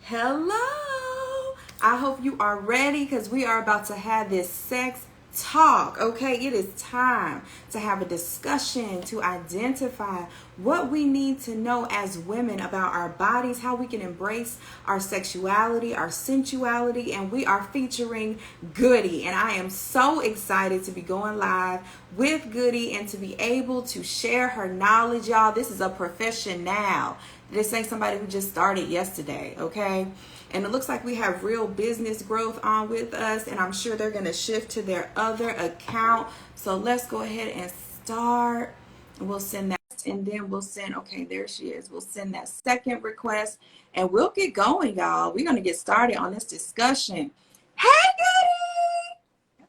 Hello. I hope you are ready because we are about to have this sex talk. Okay, it is time to have a discussion to identify what we need to know as women about our bodies, how we can embrace our sexuality, our sensuality, and we are featuring Goody. And I am so excited to be going live with Goody and to be able to share her knowledge, y'all. This is a profession now. This ain't somebody who just started yesterday, okay? And it looks like we have real business growth on with us, and I'm sure they're going to shift to their other account. So let's go ahead and start. We'll send that, and then we'll send, okay, there she is. We'll send that second request, and we'll get going, y'all. We're going to get started on this discussion. Hey,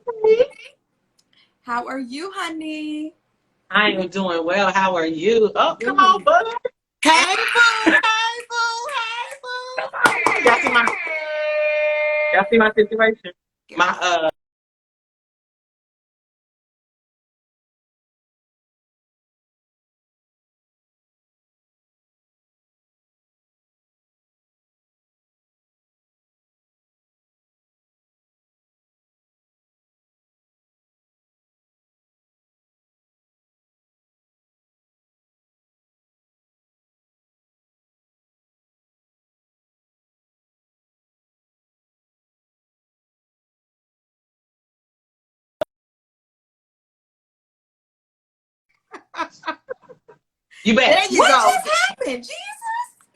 Goody! How are you, honey? I am doing well. How are you? Oh, come on, buddy. Hey, boo! Hey, boo! Hey, boo! Y'all see my situation? My you There bet. you What go. just happened? Jesus!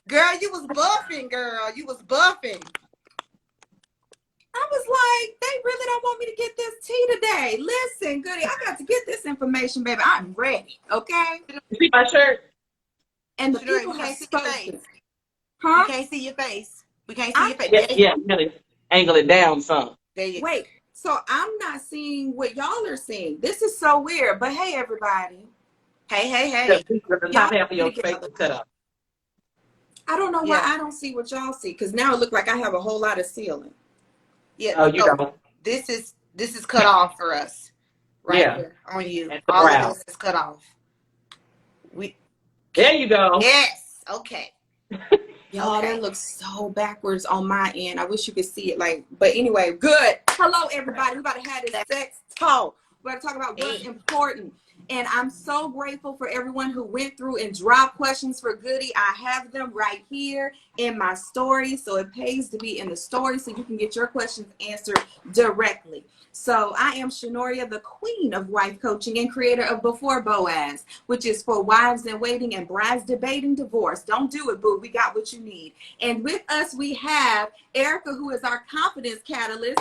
Girl, you was buffing, girl. You was buffing. I was like, they really don't want me to get this tea today. Listen, Goody, I got to get this information, baby. I'm ready, okay? You see my shirt? And the Sure, people we have can't see your spoken. face. We Huh? can't see your face. We can't see I your face. Yeah, yeah. You gotta angle it down some. There you go. wait. So I'm not seeing what y'all are seeing. This is so weird. But hey, everybody, Hey, hey, The, hey. the y'all top half of get your face together. is cut off. I don't know why Yeah, I don't see what y'all see because now it looks like I have a whole lot of ceiling. yeah. Oh, you So don't. this is cut off for us right Yeah, here on you. at the All of brow. this is cut off. We There you go. yes. Okay. Y'all, Okay. that looks so backwards on my end. I wish you could see it. But anyway, good. Hello, everybody. We're about to have this sex talk. We're going to talk about what's Hey. important. And I'm so grateful for everyone who went through and dropped questions for Goody. I have them right here in my story. So it pays to be in the story so you can get your questions answered directly. So I am Shanoria, the queen of wife coaching and creator of Before Boaz, which is for wives in waiting and brides debating divorce. Don't do it, boo. We got what you need. And with us, we have Erica, who is our confidence catalyst.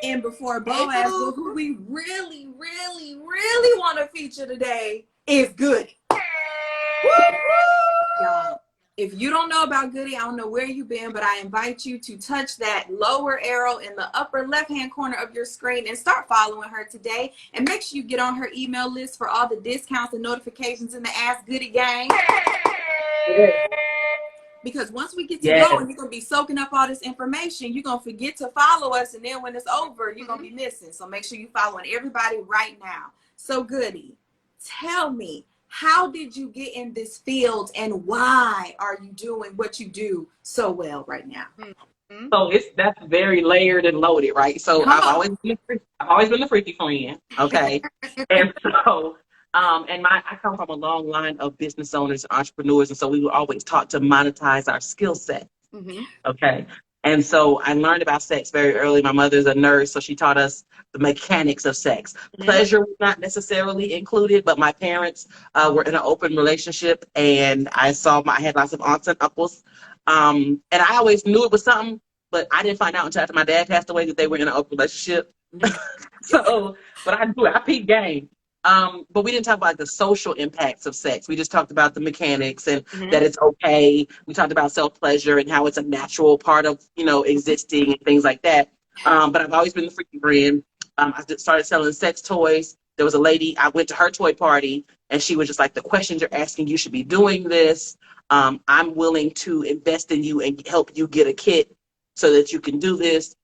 And Before Hey, Boaz, but boo. who we really, really, really want to feature today is Goody. Y'all, if you don't know about Goody, I don't know where you've been, but I invite you to touch that lower arrow in the upper left-hand corner of your screen and start following her today. And make sure you get on her email list for all the discounts and notifications in the Ask Goody gang. Because once we get to Yes. going, you're going to be soaking up all this information. You're going to forget to follow us. And then when it's over, you're going to be missing. So make sure you're following everybody right now. So Goody, tell me, how did you get in this field and why are you doing what you do so well right now? Mm-hmm. So that's very layered and loaded, right? So Come on. I've always been the freaky friend, okay? And so and I come from a long line of business owners and entrepreneurs, and so we were always taught to monetize our skill set. Mm-hmm. Okay. And so I learned about sex very early. My mother's a nurse, so she taught us the mechanics of sex. Pleasure was not necessarily included, but my parents were in an open relationship, and I had lots of aunts and uncles. And I always knew it was something, but I didn't find out until after my dad passed away that they were in an open relationship. So, but I peeped game. But we didn't talk about the social impacts of sex. We just talked about the mechanics and that it's okay. We talked about self-pleasure and how it's a natural part of, existing and things like that. But I've always been the freaky friend. I just started selling sex toys. There was a lady, I went to her toy party, and she was just like, the questions you're asking, you should be doing this. I'm willing to invest in you and help you get a kit so that you can do this.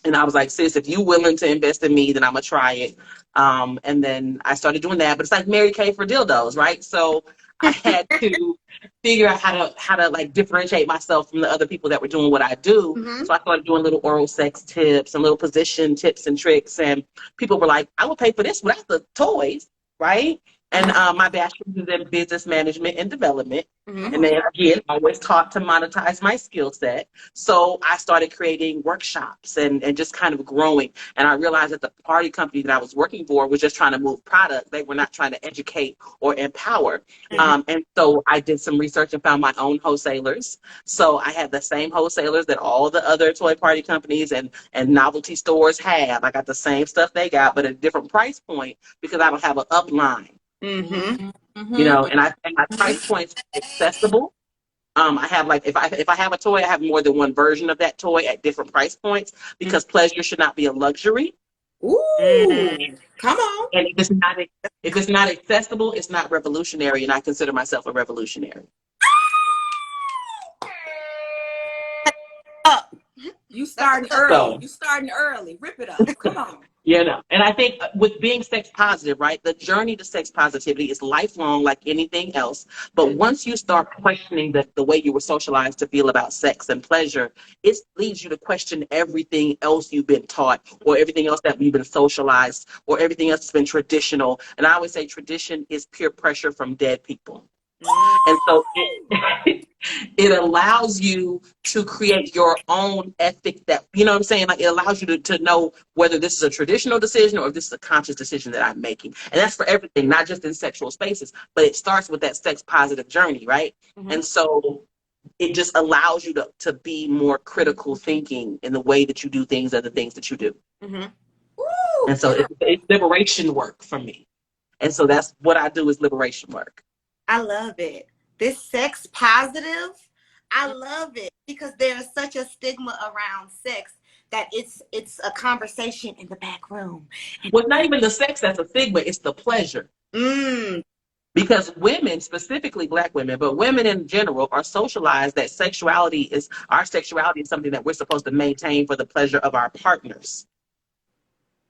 And I was like, sis, if you're willing to invest in me, then I'm going to try it. And then I started doing that. But it's like Mary Kay for dildos, right? So I had to figure out how to like differentiate myself from the other people that were doing what I do. Mm-hmm. So I started doing little oral sex tips and little position tips and tricks. And people were like, I will pay for this without the toys, right? And my bachelor's is in business management and development. And Mm-hmm. then again, I was taught to monetize my skill set. So I started creating workshops and just kind of growing. And I realized that the party company that I was working for was just trying to move product. They were not trying to educate or empower. Mm-hmm. And so I did some research and found my own wholesalers. So I had the same wholesalers that all the other toy party companies and novelty stores have. I got the same stuff they got, but at a different price point because I don't have an upline. Mm-hmm. You Mm-hmm. know, and my price points are accessible. I have like if I have a toy, I have more than one version of that toy at different price points because pleasure should not be a luxury. Ooh, come on. And if it's not accessible, it's not revolutionary, and I consider myself a revolutionary. Up. You That's starting a early. So You starting early. Rip it up. Come on. you know, and I think with being sex positive, right, the journey to sex positivity is lifelong like anything else. But once you start questioning the way you were socialized to feel about sex and pleasure, it leads you to question everything else you've been taught or everything else that you've been socialized or everything else that's been traditional. And I always say tradition is peer pressure from dead people. And so it allows you to create your own ethic that, you know what I'm saying? Like it allows you to know whether this is a traditional decision or if this is a conscious decision that I'm making. And that's for everything, not just in sexual spaces, but it starts with that sex positive journey, right? Mm-hmm. And so it just allows you to be more critical thinking in the way that you do things and the things that you do. Mm-hmm. Ooh, And so it's liberation work for me. And so that's what I do is liberation work. I love it. This sex positive, I love it because there's such a stigma around sex that it's a conversation in the back room. Well, it's not even the sex that's a stigma, it's the pleasure. Mm. Because women, specifically Black women, but women in general, are socialized that our sexuality is something that we're supposed to maintain for the pleasure of our partners.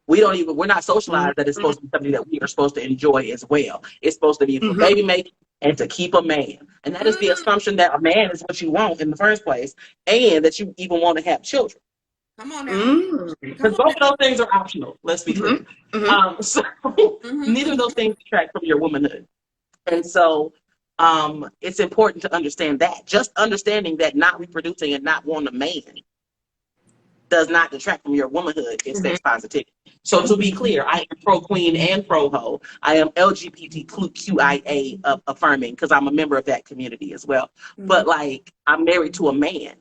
We're not socialized that it's supposed to be something that we are supposed to enjoy as well. It's supposed to be for Mm-hmm. baby making and to keep a man. And that is the assumption that a man is what you want in the first place and that you even want to have children. come on now. Mm. Come Because on both now. of those things are optional, let's be clear. Mm-hmm. Mm-hmm. So neither of Mm-hmm. those things detract from your womanhood. And so it's important to understand that. Just understanding that not reproducing and not wanting a man does not detract from your womanhood is sex positivity. So to be clear, I am pro queen and pro ho. I am LGBTQIA affirming because I'm a member of that community as well. But like I'm married to a man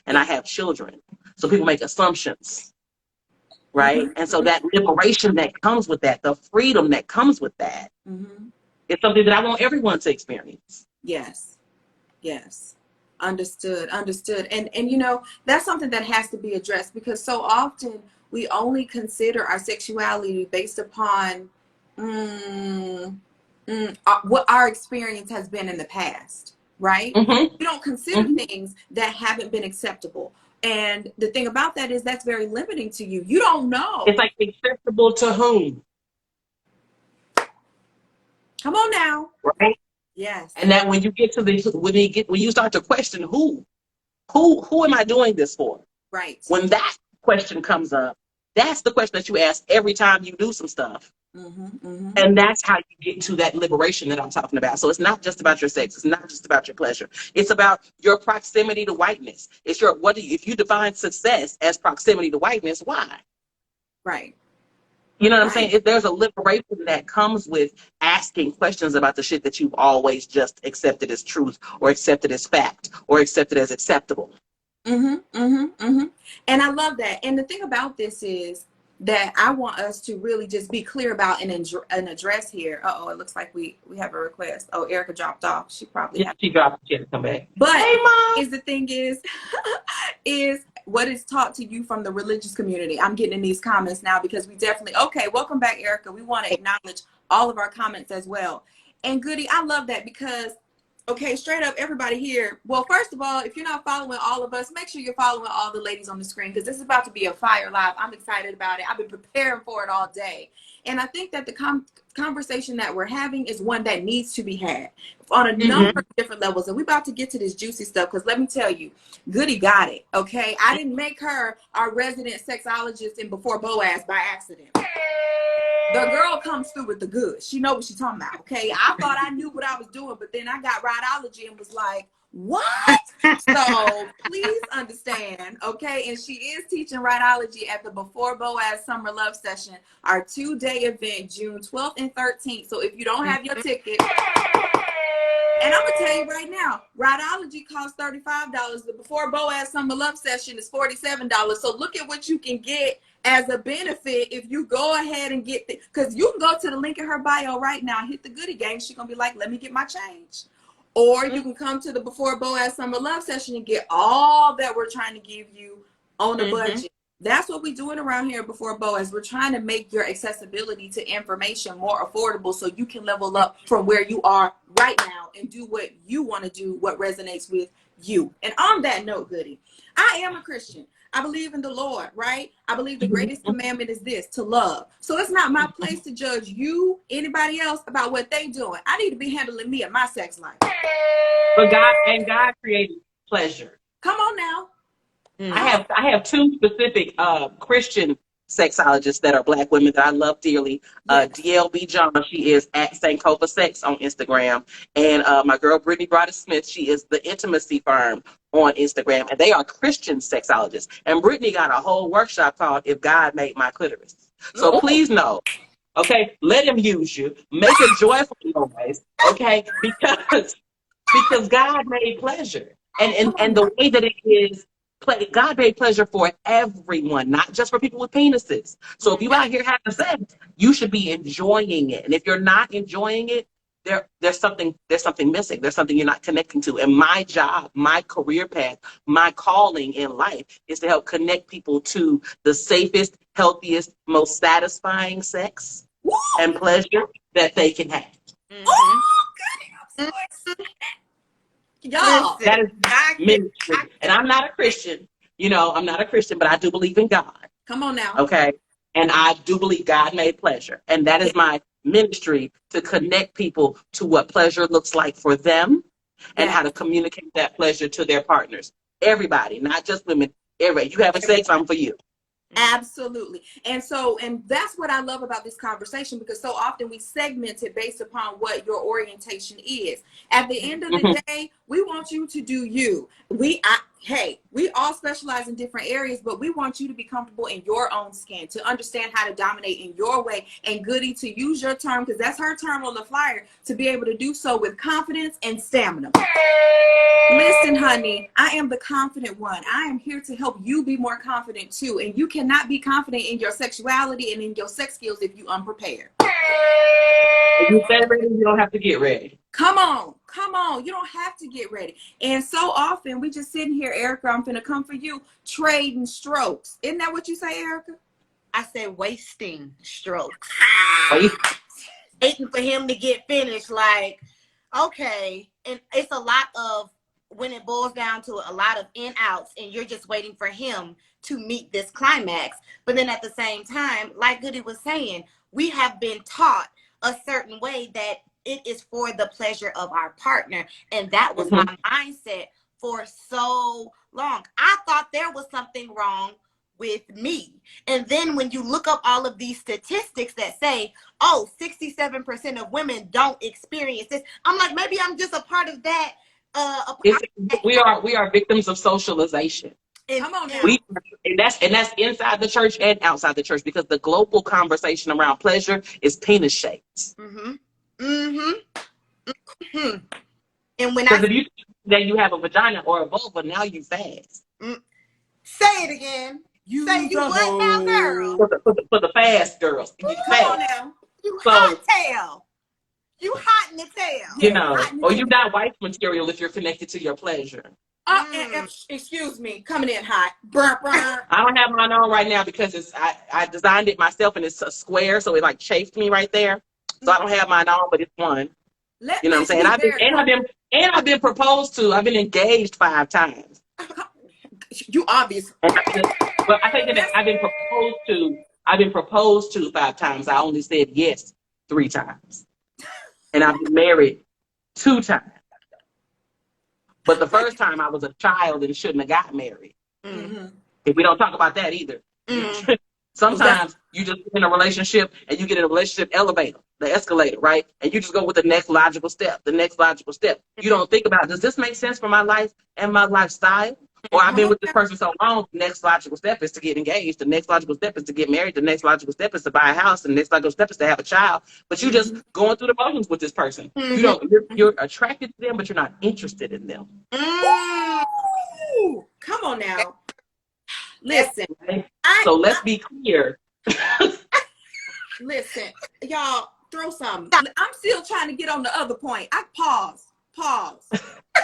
and I have children. So people make assumptions, right? And so that liberation that comes with that, the freedom that comes with that, Mm-hmm. is something that I want everyone to experience. Yes. Yes. Understood. Understood. And you know, that's something that has to be addressed because so often we only consider our sexuality based upon what our experience has been in the past, right? Mm-hmm. We don't consider things that haven't been acceptable. And the thing about that is that's very limiting to you. You don't It's know. like acceptable to whom, Come on now. right? Yes. And that when you get to when you start to question who am I doing this for? Right. When that question comes up, that's the question that you ask every time you do some stuff. Mm-hmm, mm-hmm. And that's how you get to that liberation that I'm talking about. So it's not just about your sex. It's not just about your pleasure. It's about your proximity to whiteness. It's your if you define success as proximity to whiteness, why? Right. You know what I'm Right. saying? If there's a liberation that comes with asking questions about the shit that you've always just accepted as truth or accepted as fact or accepted as acceptable. Mm-hmm, mm-hmm, mm-hmm. And I love that. And the thing about this is that I want us to really just be clear about an address here. Uh-oh, it looks like we have a request. Oh, Erica dropped off. She probably Yeah, has. she dropped the shit to come back. But Hey, Mom. is the thing is what is taught to you from the religious community. I'm getting in these comments now because we definitely, okay, welcome back, Erica. We want to acknowledge all of our comments as well. And Goody, I love that because okay, straight up, everybody here. Well, first of all, if you're not following all of us, make sure you're following all the ladies on the screen because this is about to be a fire live. I'm excited about it. I've been preparing for it all day. And I think that conversation that we're having is one that needs to be had on a number of different levels. And we're about to get to this juicy stuff because let me tell you, Goody got it. Okay. I didn't make her our resident sexologist in Before Boaz by accident. The girl comes through with the goods. She know what she's talking about. Okay. I thought I knew what I was doing, but then I got rhinology and was like, what? So please understand, okay? And she is teaching rhinology at the Before Boaz Summer Love Session, our 2-day event, June 12th and 13th. So if you don't have your ticket, and I'm gonna tell you right now, rhinology costs $35. The Before Boaz Summer Love Session is $47. So look at what you can get as a benefit if you go ahead and get the, because you can go to the link in her bio right now, hit the Goody Gang. She's gonna be like, let me get my change. Or you can come to the Before Boaz Summer Love Session and get all that we're trying to give you on a budget. That's what we're doing around here Before Boaz. We're trying to make your accessibility to information more affordable so you can level up from where you are right now and do what you want to do, what resonates with you. And on that note, Goody, I am a Christian. I believe in the Lord, right? I believe the greatest commandment is this, to love. So it's not my place to judge you, anybody else, about what they doing. I need to be handling me and my sex life. But God created pleasure. Come on now. I have two specific Christian sexologists that are Black women that I love dearly. DLB John, she is at Sankofa Sex on Instagram. And my girl Brittany Broaddus Smith, she is the Intimacy Firm on Instagram. And they are Christian sexologists. And Brittany got a whole workshop called If God Made My Clitoris. So please know, okay, let him use you. Make a joyful noise, okay? Because God made pleasure. And the way that it is, God made pleasure for everyone, not just for people with penises. So if you out here having sex, you should be enjoying it. And if you're not enjoying it, there's something missing. There's something you're not connecting to. And my job, my career path, my calling in life is to help connect people to the safest, healthiest, most satisfying sex and pleasure that they can have. Oh, goody, I'm so excited. Y'all, that is ministry. And I'm not a Christian. You know, I'm not a Christian, but I do believe in God. Come on now. Okay. And I do believe God made pleasure. And that is my ministry, to connect people to what pleasure looks like for them and how to communicate that pleasure to their partners. Everybody, not just women. Everybody. You having sex, I'm for you. Absolutely. And that's what I love about this conversation, because so often we segment it based upon what your orientation is. At the end of the day, we want you to do you. We all specialize in different areas, but we want you to be comfortable in your own skin, to understand how to dominate in your way. And Goody, to use your term, because that's her term on the flyer, to be able to do so with confidence and stamina. Listen, honey, I am the confident one. I am here to help you be more confident too. And you cannot be confident in your sexuality and in your sex skills if you unprepared. If you stay ready, you don't have to get ready. Come on. You don't have to get ready. And so often we just sitting here, Erica, I'm finna come for you, trading strokes. Isn't that what you say, Erica? I said wasting strokes. Waiting for him to get finished. Like, okay. And it's a lot of, when it boils down to a lot of in-outs, and you're just waiting for him to meet this climax. But then at the same time, like Goody was saying, we have been taught a certain way that it is for the pleasure of our partner. And that was my mindset for so long. I thought there was something wrong with me. And then when you look up all of these statistics that say, 67% of women don't experience this, I'm like, maybe I'm just a part of that. We are victims of socialization. Come on now. And that's inside the church and outside the church, because the global conversation around pleasure is penis shaped. And when if you say that you have a vagina or a vulva, now you fast. Say it again. You say you what now, girl? For the fast girls. You fast. On now. You hot tail. You hot in the tail. You know, or you got wife material if you're connected to your pleasure. Excuse me, coming in hot. Burr. I don't have mine on right now because I designed it myself and it's a square, so it like chafed me right there. So I don't have mine on, but it's one. You know what I'm saying? I've been proposed to. I've been engaged 5 times. You obviously. But I think that I've been proposed to 5 times. I only said yes 3 times. And I've been married 2 times. But the first time I was a child and shouldn't have got married. Mm-hmm. And we don't talk about that either. Mm. Sometimes you just get in a relationship and you get in a relationship elevator, the escalator, right? And you just go with the next logical step, the next logical step. You don't think about, does this make sense for my life and my lifestyle? Or I've been with this person so long, the next logical step is to get engaged. The next logical step is to get married. The next logical step is to buy a house. The next logical step is to have a child. But you just going through the motions with this person. You don't, you're attracted to them, but you're not interested in them. Ooh, come on now. Listen, Okay? So let's be clear. Listen, y'all, throw something. I'm still trying to get on the other point. I pause.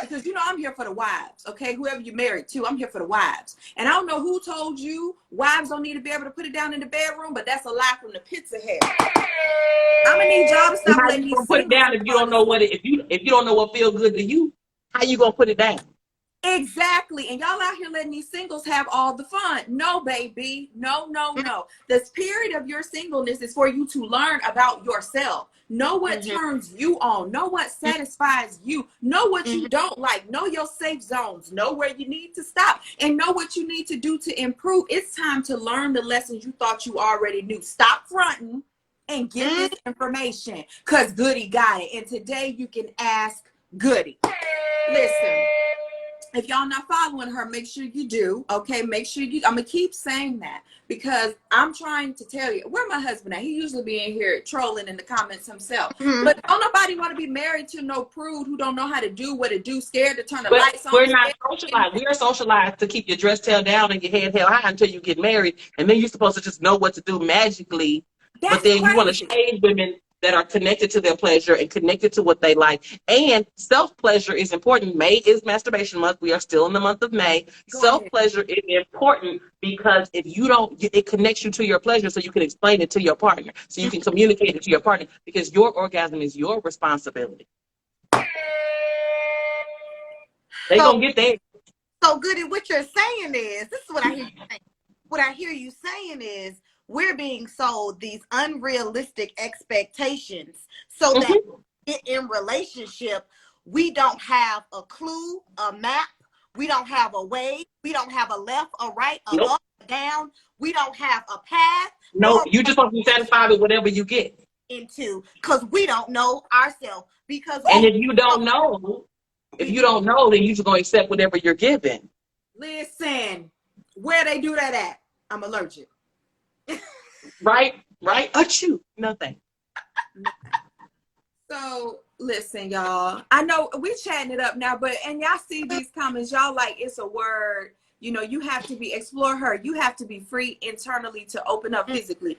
Because I'm here for the wives, okay? Whoever you're married to, I'm here for the wives. And I don't know who told you wives don't need to be able to put it down in the bedroom, but that's a lie from the pits of hell. I'm gonna need y'all to stop letting me put it down if you don't know what if you don't know what feels good to you. How you gonna put it down? Exactly. And y'all out here letting these singles have all the fun. No, baby. No. The spirit of your singleness is for you to learn about yourself. Know what turns you on. Know what satisfies you. Know what you don't like. Know your safe zones. Know where you need to stop. And know what you need to do to improve. It's time to learn the lessons you thought you already knew. Stop fronting and get this information. Because Goody got it. And today you can ask Goody. Listen. If y'all not following her, make sure you do. Okay, make sure you. I'm gonna keep saying that because I'm trying to tell you where my husband at. He usually be in here trolling in the comments himself. But don't nobody want to be married to no prude who don't know how to do what to do, scared to turn the lights on. We're not socialized. We are socialized to keep your dress tail down and your head held high until you get married, and then you're supposed to just know what to do magically. But then you want to shade women that are connected to their pleasure and connected to what they like. And self-pleasure is important. May is masturbation month. We are still in the month of May. Self-pleasure is important because if you don't, it connects you to your pleasure so you can explain it to your partner. So you can communicate it to your partner because your orgasm is your responsibility. They're going to get there. So, Goody, what you're saying is, this is what I hear you saying. What I hear you saying is, we're being sold these unrealistic expectations so that in relationship, we don't have a clue, a map. We don't have a way. We don't have a left, a right, a up, a down. We don't have a path. No, you just want to be satisfied with whatever you get. Because we don't know ourselves. And if you don't know, then you're just going to accept whatever you're given. Listen, where they do that at? I'm allergic. Right? Achoo. Nothing. So listen, y'all. I know we chatting it up now, and y'all see these comments, y'all like it's a word. You have to explore her. You have to be free internally to open up physically.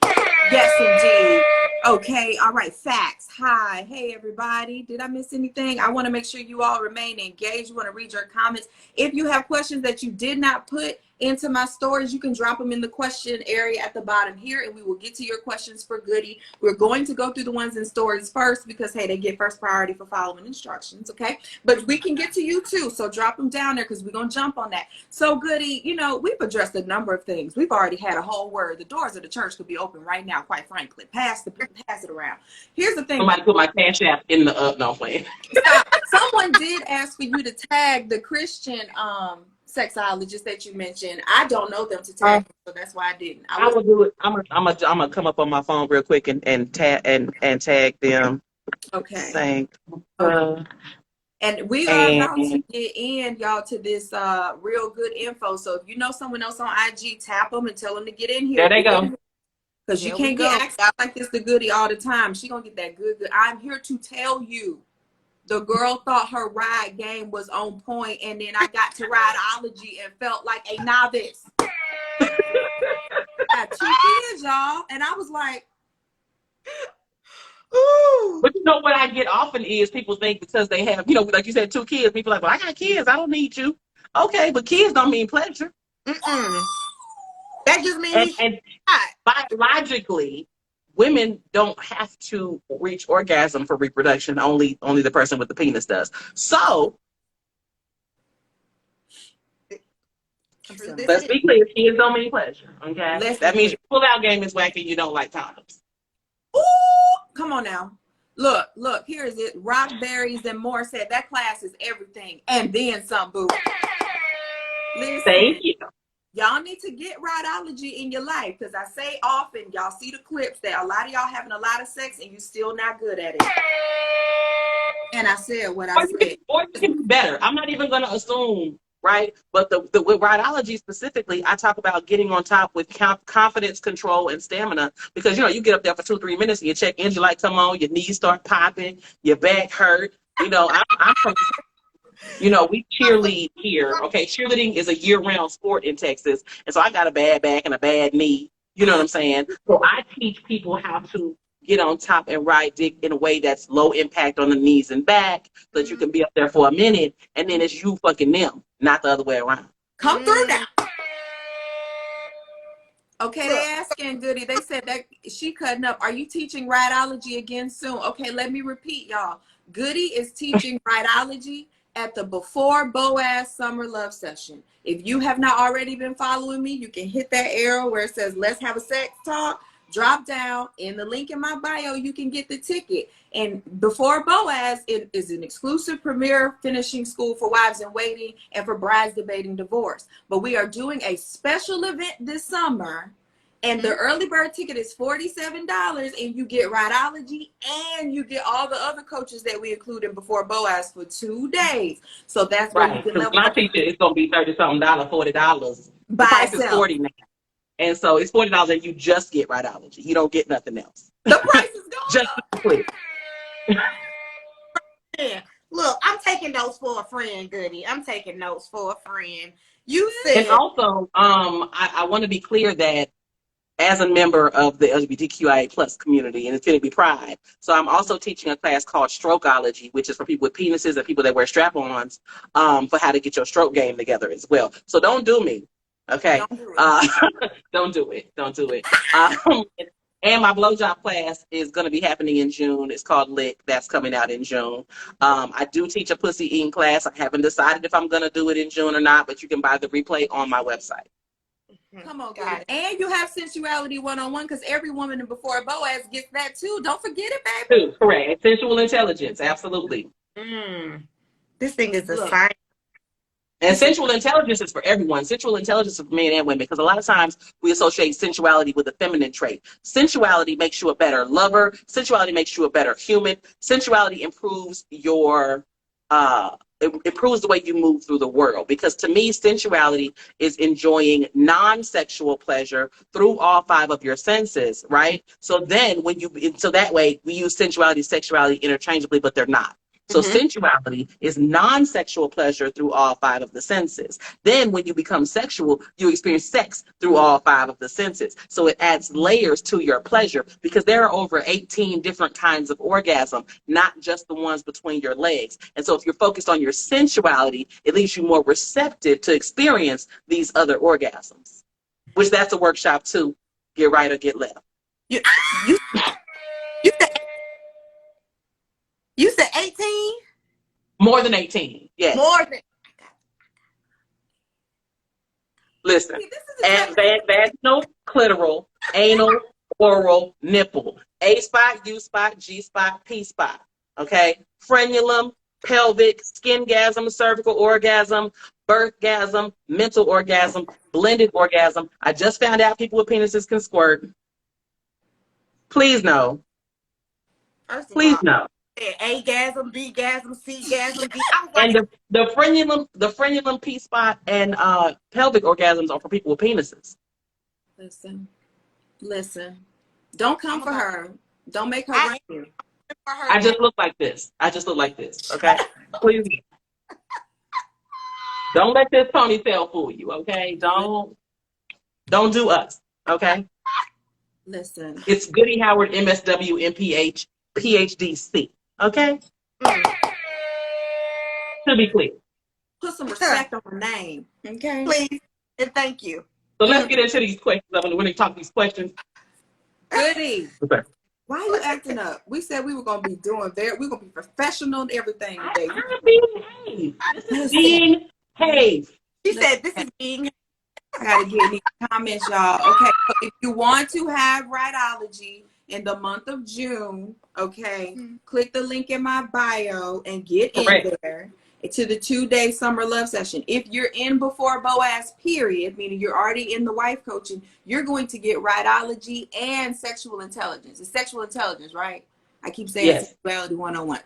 Yes, indeed. Okay, all right, facts. Hi, hey everybody. Did I miss anything? I want to make sure you all remain engaged. You want to read your comments. If you have questions that you did not put into my stories, you can drop them in the question area at the bottom here, and we will get to your questions for Goody. We're going to go through the ones in stories first because, hey, they get first priority for following instructions, okay? But we can get to you too, so drop them down there because we're going to jump on that. So, Goody, we've addressed a number of things. We've already had a whole word. The doors of the church could be open right now, quite frankly. Pass it around. Here's the thing. Somebody put my Cash App in the no plan. Someone did ask for you to tag the Christian sexologist that you mentioned. I don't know them to tag, so that's why I didn't. I will do it. I'm gonna come up on my phone real quick and tag them. Okay. And we are about to get in, y'all, to this real good info. So if you know someone else on IG, tap them and tell them to get in here. There they go. Because you can't get access like this to Goody all the time. She gonna get that good. I'm here to tell you. The girl thought her ride game was on point, and then I got to rideology and felt like a novice. Got 2 kids, y'all, and I was like, ooh. But what I get often is people think because they have, like you said, 2 kids, people are like, well, I got kids, I don't need you. Okay, but kids don't mean pleasure. That just means and biologically, women don't have to reach orgasm for reproduction. Only the person with the penis does. So let's be clear, kids don't mean pleasure. Okay, that means your pull-out game is whack and you don't like condoms. Ooh, Come on now. Look, here is it. Rockberries and more said that class is everything. And then some, boo. Listen. Thank you. Y'all need to get rhinology in your life, because I say often, y'all see the clips that a lot of y'all having a lot of sex and you still not good at it. And I said what I said. Or you can be better. I'm not even going to assume, right? But with rhinology specifically, I talk about getting on top with confidence, control, and stamina. Because, you get up there for 2-3 minutes and your check engine light come on, your knees start popping, your back hurt. I'm from we cheerlead here. Okay, cheerleading is a year-round sport in Texas, and so I got a bad back and a bad knee. You know what I'm saying? So I teach people how to get on top and ride dick in a way that's low impact on the knees and back, so that you can be up there for a minute, and then it's you fucking them, not the other way around. Come through now. Okay, they asking Goody. They said that she cutting up. Are you teaching rhinology again soon? Okay, let me repeat, y'all. Goody is teaching rhinology at the Before Boaz Summer Love Session. If you have not already been following me, you can hit that arrow where it says let's have a sex talk. Drop down in the link in my bio, you can get the ticket. And Before Boaz, it is an exclusive premier finishing school for wives in waiting and for brides debating divorce. But we are doing a special event this summer, and the early bird ticket is $47, and you get rhinology and you get all the other coaches that we include in Before Boaz for 2 days. So that's right. where you can When I teach it, it's gonna be $30-something, $40. The price is $40 now. And so it's $40 and you just get rhinology. You don't get nothing else. The price is going just up. Clear. Yeah. Look, I'm taking notes for a friend, Goody. I'm taking notes for a friend. You said. And also, I want to be clear that as a member of the LGBTQIA plus community and Infinity Pride, so I'm also teaching a class called Strokeology, which is for people with penises and people that wear strap-ons, for how to get your stroke game together as well. So don't do me, okay? Don't do it. Don't do it. And my blowjob class is going to be happening in June. It's called Lick. That's coming out in June. I do teach a pussy eating class. I haven't decided if I'm going to do it in June or not, but you can buy the replay on my website. Come on, guys. And you have Sensuality 101, because every woman in Before Boaz gets that too. Don't forget it, baby. Correct. And sensual intelligence. Absolutely. This thing is a science. And sensual intelligence is for everyone. Sensual intelligence is for men and women, because a lot of times we associate sensuality with a feminine trait. Sensuality makes you a better lover. Sensuality makes you a better human. Sensuality improves your it improves the way you move through the world, because to me, sensuality is enjoying non-sexual pleasure through all 5 of your senses, right? So then so that way we use sensuality, sexuality interchangeably, but they're not. So sensuality is non-sexual pleasure through all 5 of the senses. Then when you become sexual, you experience sex through all 5 of the senses. So it adds layers to your pleasure, because there are over 18 different kinds of orgasm, not just the ones between your legs. And so if you're focused on your sensuality, it leaves you more receptive to experience these other orgasms, which that's a workshop too. Get right or get left. You said 18? More than 18, yes. More than. Listen, and vaginal, clitoral, anal, oral, nipple, A spot, U spot, G spot, P spot. Okay, frenulum, pelvic, skingasm, cervical orgasm, birthgasm, mental orgasm, blended orgasm. I just found out people with penises can squirt. Please no. Please no. A-gasm, B-gasm, C-gasm, D. And the frenulum, P spot, and pelvic orgasms are for people with penises. Listen. Don't come for her. Don't make her run you. I just look like this. Okay? Please. Don't let this ponytail fool you, okay? Don't do us, okay? Listen. It's Goody Howard, MSW, MPH, PhD-C, okay? To be clear. Put some respect on her name, okay? Please and thank you. So let's get into these questions. When we talk these questions. Goody. Okay. Why are you acting up? We said we were gonna be we're gonna be professional and everything today. Being behave. She said this is being. I gotta get any comments, y'all. Okay, so if you want to have rhinology, in the month of June, okay, click the link in my bio and get Correct. in there to the 2-day summer love session. If you're in before Boaz, period, meaning you're already in the wife coaching, you're going to get rhytology and sexual intelligence. It's sexual intelligence, right? I keep saying Yes. sexuality 101.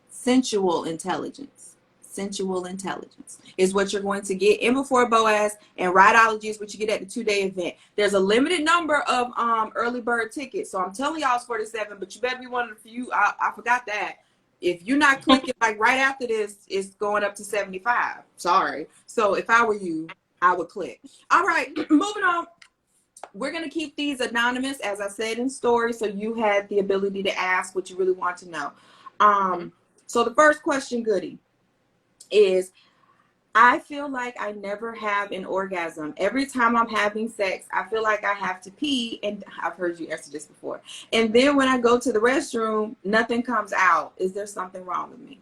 Sensual intelligence. Sensual intelligence is what you're going to get in before Boaz, and rhytology is what you get at the 2-day event. There's a limited number of early bird tickets, so I'm telling y'all it's 47, but you better be one of the few. I forgot that. If you're not clicking like right after this, it's going up to 75. Sorry. So if I were you, I would click. All right, moving on. We're going to keep these anonymous, as I said in story, so you had the ability to ask what you really want to know. So the first question, Goody, is I feel like I never have an orgasm. Every time I'm having sex, I feel like I have to pee, and I've heard you answer this before. And then when I go to the restroom, nothing comes out. Is there something wrong with me?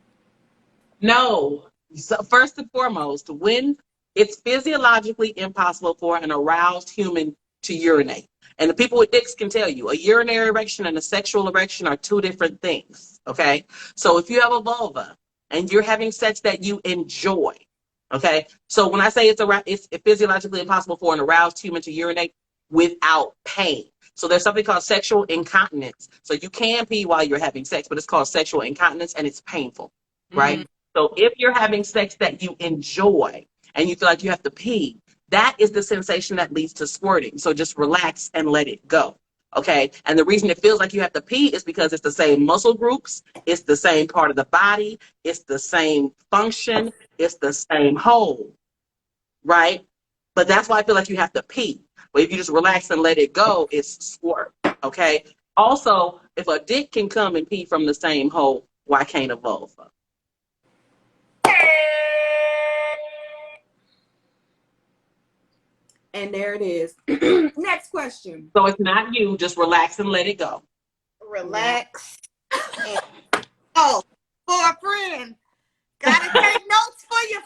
No. So first and foremost, when it's physiologically impossible for an aroused human to urinate. And the people with dicks can tell you a urinary erection and a sexual erection are two different things. Okay. So if you have a vulva and you're having sex that you enjoy, okay. So when I say it's physiologically impossible for an aroused human to urinate without pain. So there's something called sexual incontinence. So you can pee while you're having sex, but it's called sexual incontinence and it's painful, right? Mm-hmm. So if you're having sex that you enjoy and you feel like you have to pee, that is the sensation that leads to squirting. So just relax and let it go. Okay. And the reason it feels like you have to pee is because it's the same muscle groups, it's the same part of the body, it's the same function, it's the same whole, right? But that's why I feel like you have to pee. But if you just relax and let it go, it's squirt. Okay. Also, if a dick can come and pee from the same hole, why can't a vulva? And there it is. Next question. So it's not you. Just relax and let it go. Relax. And, oh, for a friend. Gotta take notes for your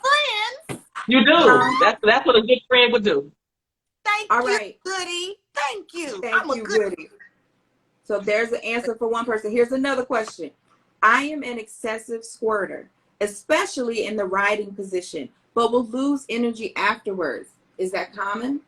friends. You do. That's what a good friend would do. Thank All you, right. Goody. Thank you. Thank you, Goody. So there's an answer for one person. Here's another question. I am an excessive squirter, especially in the riding position, but will lose energy afterwards. Is that common?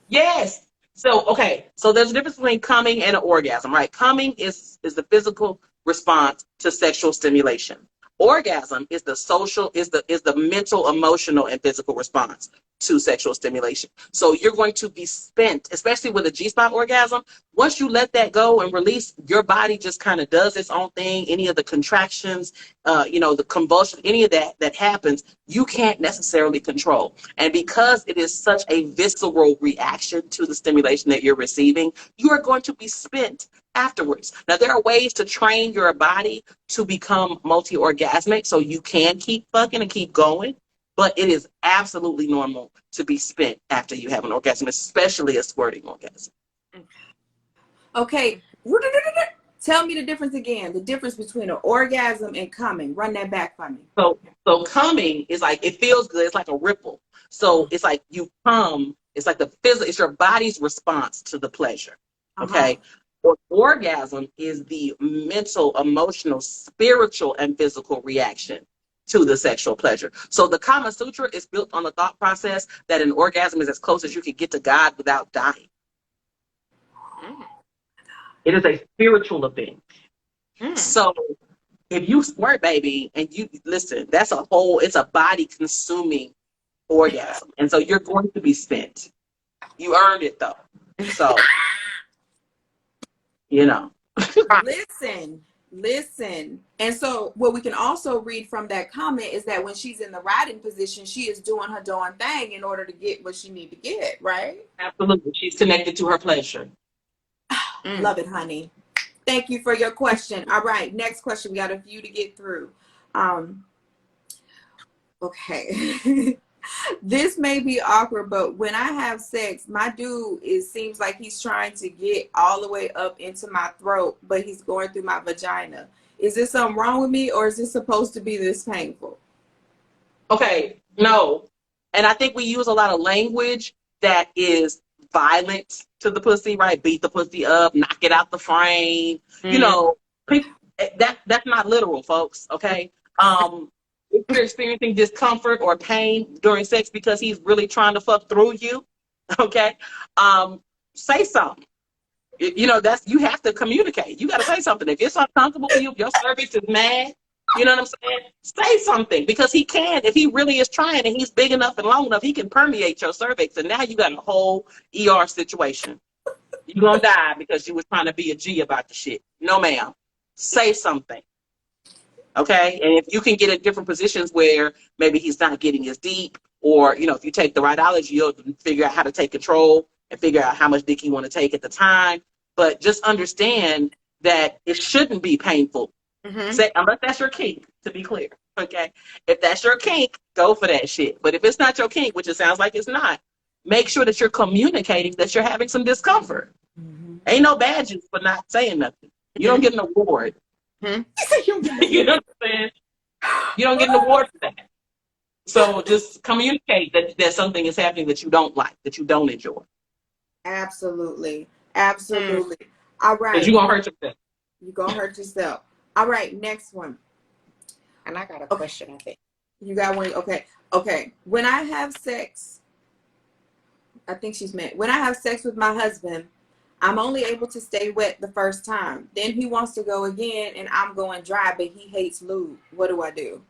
Yes. So okay. So there's a difference between coming and an orgasm, right? Coming is the physical response to sexual stimulation. Orgasm is the mental, emotional, and physical response to sexual stimulation. So you're going to be spent, especially with a G-spot orgasm. Once you let that go and release, your body just kind of does its own thing. Any of the contractions, the convulsion, any of that happens, you can't necessarily control. And because it is such a visceral reaction to the stimulation that you're receiving, you are going to be spent afterwards. Now, there are ways to train your body to become multi-orgasmic so you can keep fucking and keep going, but it is absolutely normal to be spent after you have an orgasm, especially a squirting orgasm. Okay. Tell me the difference again. The difference between an orgasm and coming. Run that back for me. So coming is like, it feels good. It's like a ripple. So it's like you come, it's like it's your body's response to the pleasure. Okay. Orgasm is the mental, emotional, spiritual, and physical reaction to the sexual pleasure. So the Kama Sutra is built on the thought process that an orgasm is as close as you can get to God without dying. It is a spiritual event. So if you squirt, baby, and you listen, it's a body consuming orgasm. And so you're going to be spent. You earned it though. So, Listen. And so what we can also read from that comment is that when she's in the riding position, she is doing her darn thing in order to get what she need to get, right? Absolutely. She's connected to her pleasure. Love it, honey. Thank you for your question. All right, next question. We got a few to get through. Okay. This may be awkward, but when I have sex, my dude seems like he's trying to get all the way up into my throat, but he's going through my vagina. Is there something wrong with me, or is this supposed to be this painful? Okay, no. And I think we use a lot of language that is violent to the pussy, right? Beat the pussy up, knock it out the frame. You know, that's not literal, folks. Okay. If you're experiencing discomfort or pain during sex because he's really trying to fuck through you, okay, say something. You know, that's, you have to communicate. You got to say something. If it's uncomfortable for you, if your cervix is mad, you know what I'm saying? Say something, because he can. If he really is trying and he's big enough and long enough, he can permeate your cervix, and now you got a whole ER situation. You're gonna die because you was trying to be a G about the shit. No, ma'am. Say something. Okay? And if you can get in different positions where maybe he's not getting as deep, or, you know, if you take the right ology, you'll figure out how to take control and figure out how much dick you want to take at the time. But just understand that it shouldn't be painful. Say, unless that's your kink, to be clear. Okay? If that's your kink, go for that shit. But if it's not your kink, which it sounds like it's not, make sure that you're communicating that you're having some discomfort. Ain't no badges for not saying nothing. You don't get an award. You know what I'm saying? You don't get an award for that. So just communicate that something is happening that you don't like, that you don't enjoy. Absolutely. Absolutely. All right. Because you're going to hurt yourself. You're going to hurt yourself. All right, next one. And I got a question, I think. You got one? Okay. Okay. When I have sex, I think she's meant, when I have sex with my husband, I'm only able to stay wet the first time. Then he wants to go again, and I'm going dry, but he hates lube. What do I do?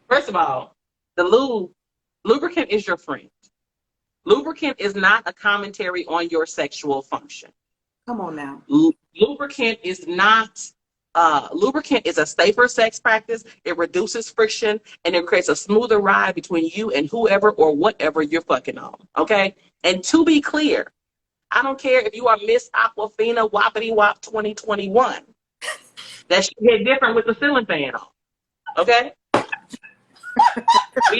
First of all, the lubricant is your friend. Lubricant is not a commentary on your sexual function. Come on now. Lubricant is not, lubricant is a safer sex practice. It reduces friction, and it creates a smoother ride between you and whoever or whatever you're fucking on, okay? And to be clear, I don't care if you are Miss Aquafina Whoppity Wop 2021. That should get different with the ceiling fan on, okay? I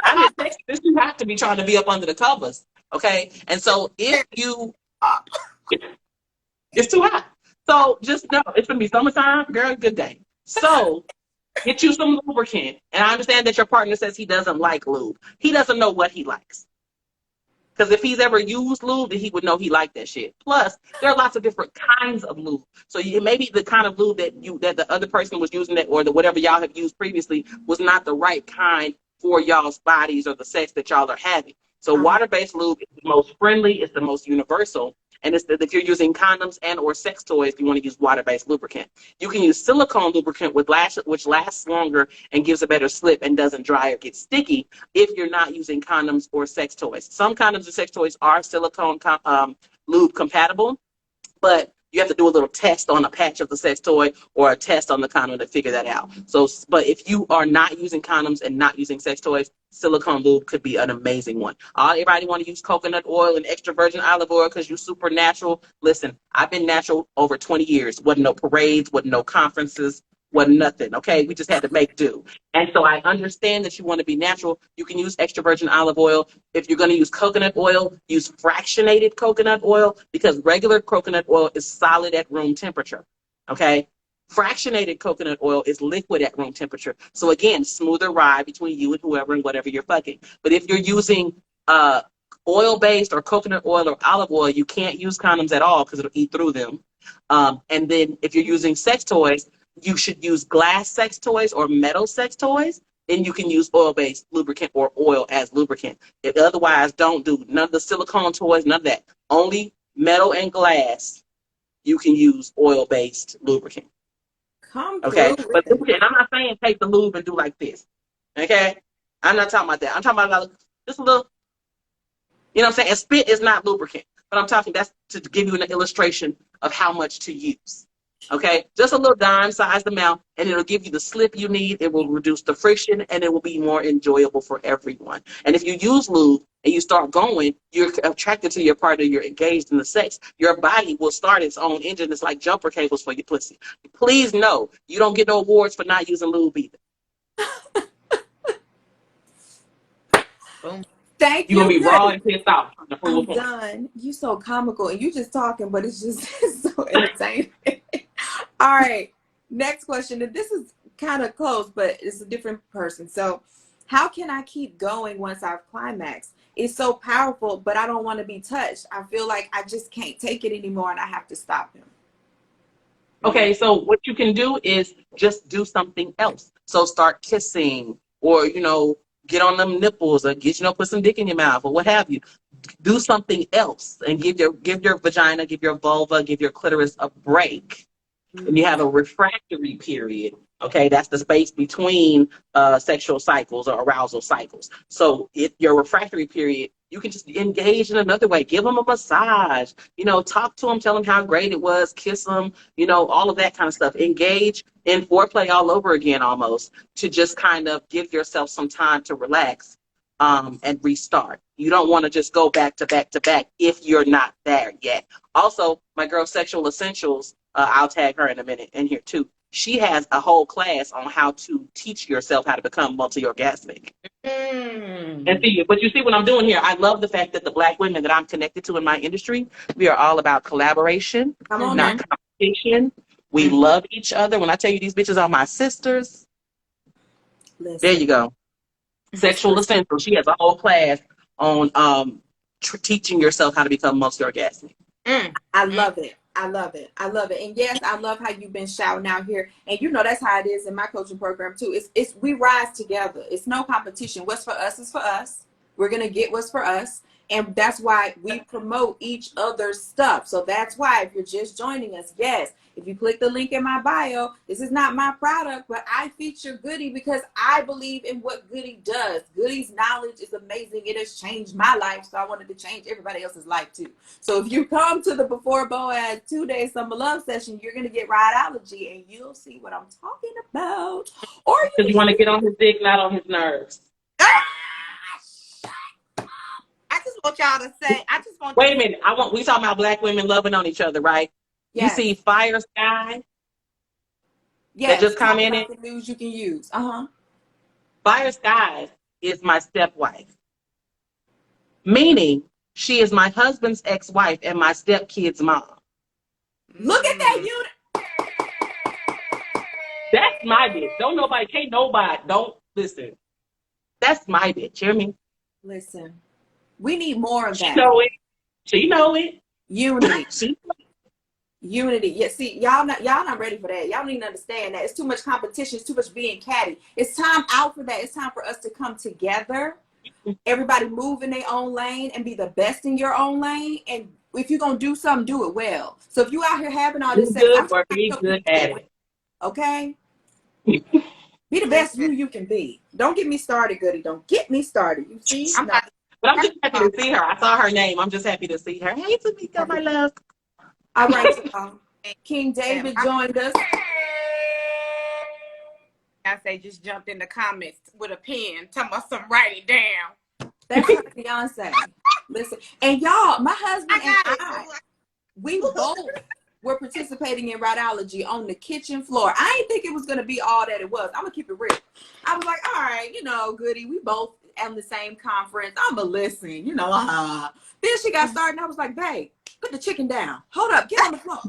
didn't text this. You have to be trying to be up under the covers, okay? And so if you, it's too hot. So just know it's gonna be summertime, girl. Good day. So get you some lubricant. And I understand that your partner says he doesn't like lube. He doesn't know what he likes. Because if he's ever used lube, then he would know he liked that shit. Plus, there are lots of different kinds of lube. So maybe the kind of lube that the other person was using, that, or the whatever y'all have used previously, was not the right kind for y'all's bodies or the sex that y'all are having. So water-based lube is the most friendly, it's the most universal. And it's if you're using condoms and or sex toys, you want to use water-based lubricant. You can use silicone lubricant which lasts longer and gives a better slip and doesn't dry or get sticky if you're not using condoms or sex toys. Some condoms and sex toys are silicone lube compatible, but you have to do a little test on a patch of the sex toy or a test on the condom to figure that out. So, but if you are not using condoms and not using sex toys, silicone lube could be an amazing one. Everybody want to use coconut oil and extra virgin olive oil because you're super natural. Listen, I've been natural over 20 years. Wasn't no parades, wasn't no conferences, wasn't nothing, okay? We just had to make do. And so I understand that you want to be natural. You can use extra virgin olive oil. If you're going to use coconut oil, use fractionated coconut oil, because regular coconut oil is solid at room temperature, okay? Fractionated coconut oil is liquid at room temperature. So again, smoother ride between you and whoever and whatever you're fucking. But if you're using oil-based or coconut oil or olive oil, you can't use condoms at all because it'll eat through them. And then if you're using sex toys, you should use glass sex toys or metal sex toys. Then you can use oil-based lubricant or oil as lubricant. Otherwise, don't do none of the silicone toys, none of that. Only metal and glass, you can use oil-based lubricant. Okay? But lubricant, I'm not saying take the lube and do like this. Okay? I'm not talking about that. I'm talking about just a little, you know what I'm saying? And spit is not lubricant. But I'm talking, that's to give you an illustration of how much to use. Okay, just a little dime-sized amount, and it'll give you the slip you need. It will reduce the friction, and it will be more enjoyable for everyone. And if you use lube and you start going, you're attracted to your partner, you're engaged in the sex. Your body will start its own engine. It's like jumper cables for your pussy. Please know, you don't get no awards for not using lube either. Boom. Thank you. You're going to be raw and pissed off. I'm done. You so comical, and you just talking, but it's just so entertaining. All right, next question. And this is kind of close, but it's a different person. So, how can I keep going once I've climaxed? it's so powerful, but I don't want to be touched. I feel like I just can't take it anymore and I have to stop him. Okay, so what you can do is just do something else. So start kissing, or get on them nipples, or put some dick in your mouth, or what have you. Do something else and give your vagina, give your vulva, give your clitoris a break. And you have a refractory period. Okay, that's the space between sexual cycles or arousal cycles. So if your refractory period, you can just engage in another way. Give them a massage. Talk to them, tell them how great it was, kiss them. All of that kind of stuff. Engage in foreplay all over again, almost, to just kind of give yourself some time to relax and restart. You don't want to just go back to back to back if you're not there yet. Also, my girl, Sexual Essentials. I'll tag her in a minute in here too. She has a whole class on how to teach yourself how to become multi-orgasmic. And but you see what I'm doing here? I love the fact that the Black women that I'm connected to in my industry, we are all about collaboration, not competition. We love each other. When I tell you these bitches are my sisters, there you go. Sexual Essentials. She has a whole class on teaching yourself how to become multi-orgasmic. I love it. I love it. I love it. And yes, I love how you've been shouting out here. And that's how it is in my coaching program too. It's we rise together. It's no competition. What's for us is for us. We're gonna get what's for us. And that's why we promote each other's stuff. So that's why if you're just joining us, yes, if you click the link in my bio, this is not my product, but I feature Goody because I believe in what Goody does. Goody's knowledge is amazing. It has changed my life, so I wanted to change everybody else's life too. So if you come to the Before Boaz 2-day Summer Love session, you're going to get Rideology and you'll see what I'm talking about. Or because you want to get on his dick, not on his nerves. I just want y'all to say, wait a minute. We talking about Black women loving on each other, right? Yes. You see Fire Sky? Yes. That just commented? The news you can use. Fire Sky is my stepwife. Meaning, she is my husband's ex-wife and my stepkid's mom. Look at that unit. That's my bitch. Don't listen. That's my bitch. Hear me? Listen. We need more of that. She know it. Unity. Unity. Yeah, see, y'all not ready for that. Y'all need to understand that. It's too much competition. It's too much being catty. It's time out for that. It's time for us to come together. Everybody move in their own lane and be the best in your own lane. And if you're going to do something, do it well. So if you out here having all this sex, be good at it. Okay? Be the best you can be. Don't get me started, Goody. Don't get me started. You see? But I'm just happy to see her. I saw her name. I'm just happy to see her. Hey, Tamika, my love. All right, King David joined us. I say just jumped in the comments with a pen, talking about something, write it down. That's her fiance. Listen, and y'all, my husband and I, we both were participating in Rideology on the kitchen floor. I didn't think it was going to be all that it was. I'm going to keep it real. I was like, all right, Goody, we both at the same conference. I'm going to listen, Then she got started and I was like, babe, put the chicken down. Hold up, get on the floor.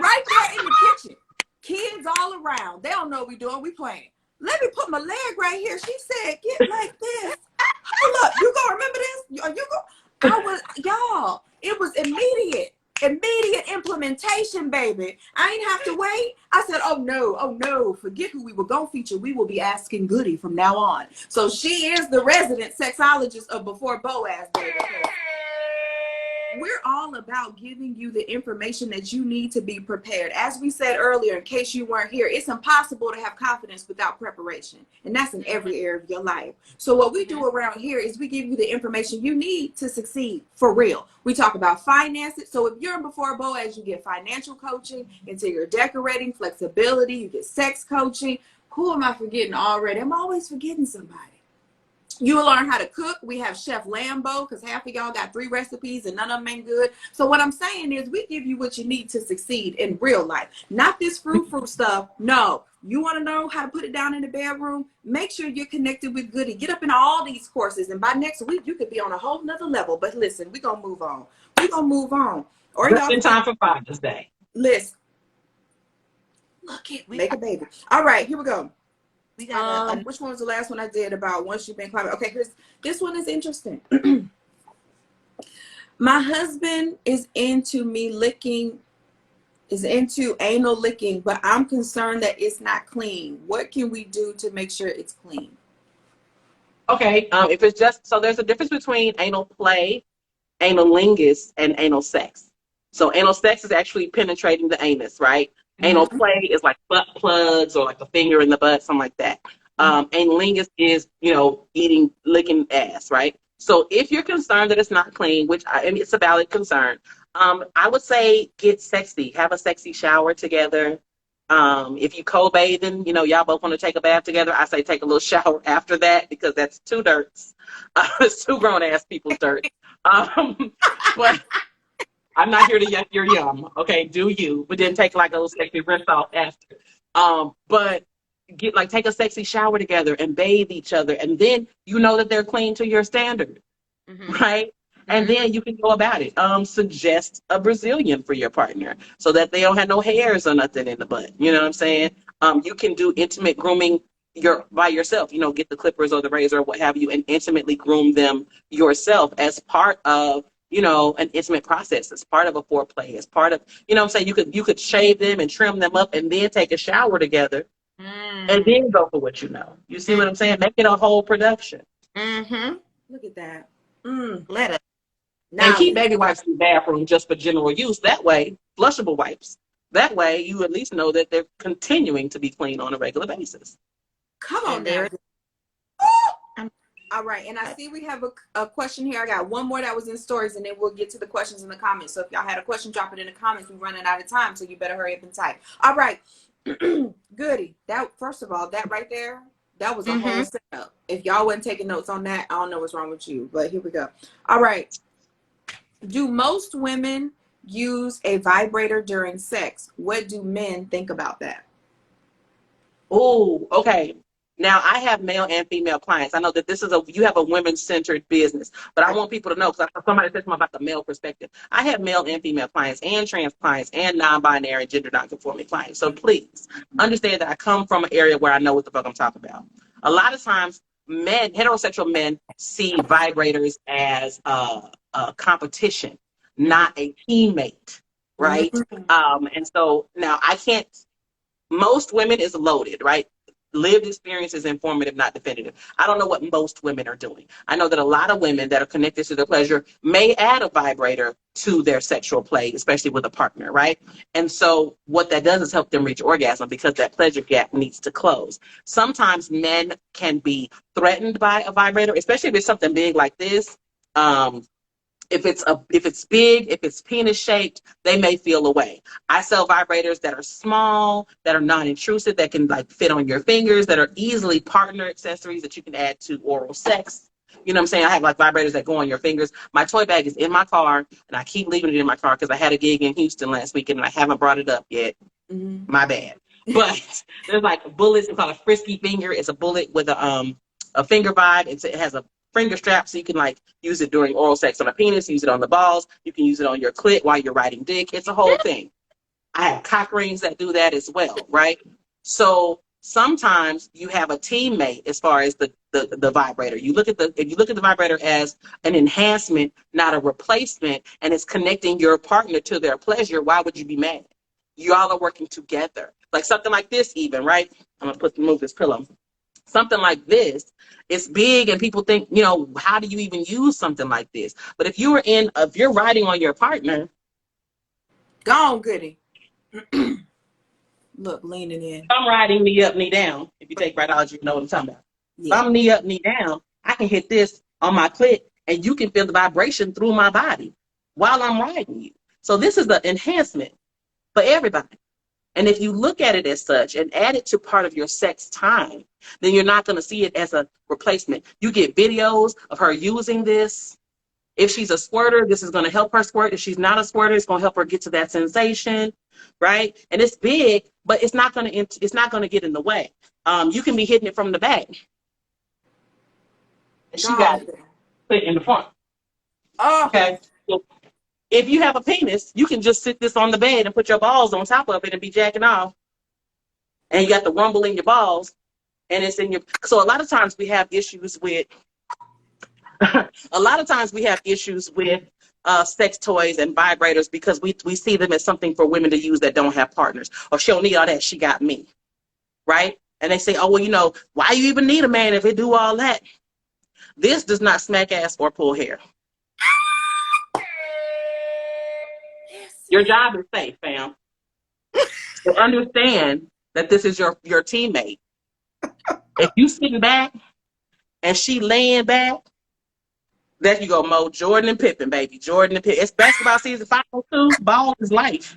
Right there in the kitchen. Kids all around. They don't know what we're doing. We playing. Let me put my leg right here. She said, get like this. Hold up, you gonna remember this? Y'all, it was immediate implementation, baby. I ain't have to wait. I said, oh no, forget who we were gonna feature. We will be asking Goody from now on. So she is the resident sexologist of Before Boaz, baby. We're all about giving you the information that you need to be prepared. As we said earlier, in case you weren't here, it's impossible to have confidence without preparation. And that's in every area of your life. So what we do around here is we give you the information you need to succeed for real. We talk about finances. So if you're in Before Boaz, you get financial coaching, interior decorating, flexibility, you get sex coaching. Who am I forgetting already? I'm always forgetting somebody. You will learn how to cook. We have Chef Lambo because half of y'all got 3 recipes and none of them ain't good. So what I'm saying is we give you what you need to succeed in real life. Not this fruit stuff. No. You want to know how to put it down in the bedroom? Make sure you're connected with Goody. Get up in all these courses. And by next week, you could be on a whole nother level. But listen, we're going to move on. We're going to move on. Or y'all in time for Father's Day. Listen. Look it. Make a baby. All right, here we go. We got which one was the last one I did about once you've been climbing? Okay, this one is interesting. My husband is into me licking, is into anal licking, but I'm concerned that it's not clean. What can we do to make sure it's clean? Okay, if it's just so, there's a difference between anal play, analingus, and anal sex. So anal sex is actually penetrating the anus, right? Anal Mm-hmm. play is like butt plugs or like a finger in the butt, something like that. Mm-hmm. Analingus is, eating, licking ass, right? So if you're concerned that it's not clean, which I mean, it's a valid concern, I would say get sexy, have a sexy shower together. If you co-bathing, y'all both want to take a bath together, I say take a little shower after that because that's two dirts. It's two grown ass people's dirt. But I'm not here to yuck your yum. Okay, do you? But then take like a little sexy rinse off after. But take a sexy shower together and bathe each other, and then you know that they're clean to your standard, Mm-hmm. right? And Mm-hmm. then you can go about it. Suggest a Brazilian for your partner so that they don't have no hairs or nothing in the butt. You know what I'm saying? You can do intimate grooming by yourself. Get the clippers or the razor or what have you, and intimately groom them yourself as part of an intimate process. It's part of a foreplay. It's part of what I'm saying. You could shave them and trim them up, and then take a shower together, and Mm. then go for what you know. You see what I'm saying? Make it a whole production. Mm-hmm. Look at that. Mm. Let us. And Now, keep baby wipes in the bathroom just for general use. That way, flushable wipes. That way, you at least know that they're continuing to be clean on a regular basis. come on And now. there. I'm All right, and I see we have a question here. I got one more that was in stories, and then we'll get to the questions in the comments. So if y'all had a question, drop it in the comments. We're running out of time, so you better hurry up and type. All right, goody. That, first of all, that right there, that was a whole mm-hmm. setup. If y'all wasn't taking notes on that, I don't know what's wrong with you. But here we go. All right. Do most women use a vibrator during sex? What do men think about that? Oh, okay. Now I have male and female clients. I know that you have a women-centered business, but I want people to know because somebody said something about the male perspective. I have male and female clients and trans clients and non-binary and gender non-conforming clients. So please understand that I come from an area where I know what the fuck I'm talking about. A lot of times, heterosexual men see vibrators as a competition, not a teammate, right? Mm-hmm. And so now I can't. Most women is loaded, right? Lived experience is informative, not definitive. I don't know what most women are doing. I know that a lot of women that are connected to their pleasure may add a vibrator to their sexual play, especially with a partner, right? And so what that does is help them reach orgasm because that pleasure gap needs to close. Sometimes men can be threatened by a vibrator, especially if it's something big like this. If it's big, if it's penis shaped, they may feel away. I sell vibrators that are small, that are non-intrusive, that can like fit on your fingers, that are easily partner accessories that you can add to oral sex. You know what I'm saying? I have like vibrators that go on your fingers. My toy bag is in my car, and I keep leaving it in my car because I had a gig in Houston last weekend and I haven't brought it up yet. Mm-hmm. My bad. But there's like bullets. It's called a frisky finger. It's a bullet with a finger vibe. It has a finger strap so you can like use it during oral sex on a penis, use it on the balls. You can use it on your clit while you're riding dick. It's a whole thing. I have cock rings that do that as well, right? So sometimes you have a teammate as far as the vibrator. If you look at the vibrator as an enhancement, not a replacement, and it's connecting your partner to their pleasure, why would you be mad? You all are working together. Like something like this even, right? I'm gonna move this pillow. Something like this, it's big and people think, how do you even use something like this? But if you're riding on your partner, Go on, goody. Look, leaning in. I'm riding knee up, knee down. If you take radiology, you know what I'm talking about. If Yeah. I'm knee up, knee down, I can hit this on my clit and you can feel the vibration through my body while I'm riding you. So this is the enhancement for everybody. And if you look at it as such and add it to part of your sex time, then you're not going to see it as a replacement. You get videos of her using this. If she's a squirter, this is going to help her squirt. If she's not a squirter, it's going to help her get to that sensation, right? And it's big, but it's not going to get in the way. You can be hitting it from the back, and she got it put in the front. Oh, Okay. So if you have a penis, you can just sit this on the bed and put your balls on top of it and be jacking off, and you got the rumble in your balls, and it's in your. So a lot of times we have issues with A lot of times we have issues with sex toys and vibrators because we see them as something for women to use that don't have partners. Or she don't need all that, she got me, right? And they say, oh, well, why you even need a man if it do all that? This does not smack ass or pull hair. Your job is safe, fam. So understand that this is your teammate. If you sitting back and she laying back, there you go, Mo. Jordan and Pippen, baby. Jordan and Pippen. It's basketball season 502. Ball is life.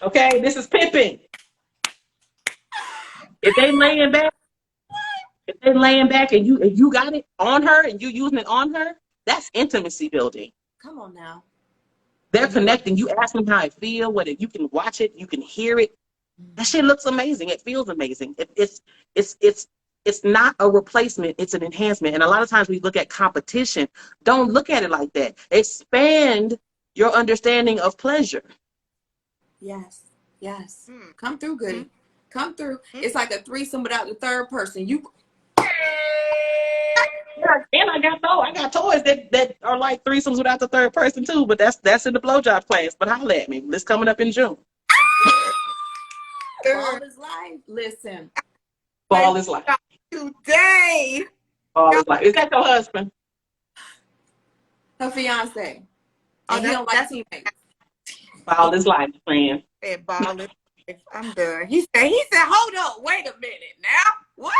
Okay, this is Pippen. If they laying back and you got it on her and you using it on her, that's intimacy building. Come on now. They're connecting. You ask them how it feel, whether you can watch it, you can hear it. That shit looks amazing. It feels amazing. It's not a replacement. It's an enhancement. And a lot of times we look at competition. Don't look at it like that. Expand your understanding of pleasure. Yes. Come through, goody. Come through. It's like a threesome without the third person. And I got toys that are like threesomes without the third person too. But that's in the blowjob class. But holla at me. This coming up in June. Ball is life. Listen. Ball is life. Today. Ball is life. Is that your husband? Her fiance. Oh, And he don't like teammates. Ball is life, friend. Said ball is life. I'm done. He said, hold up, wait a minute now. What?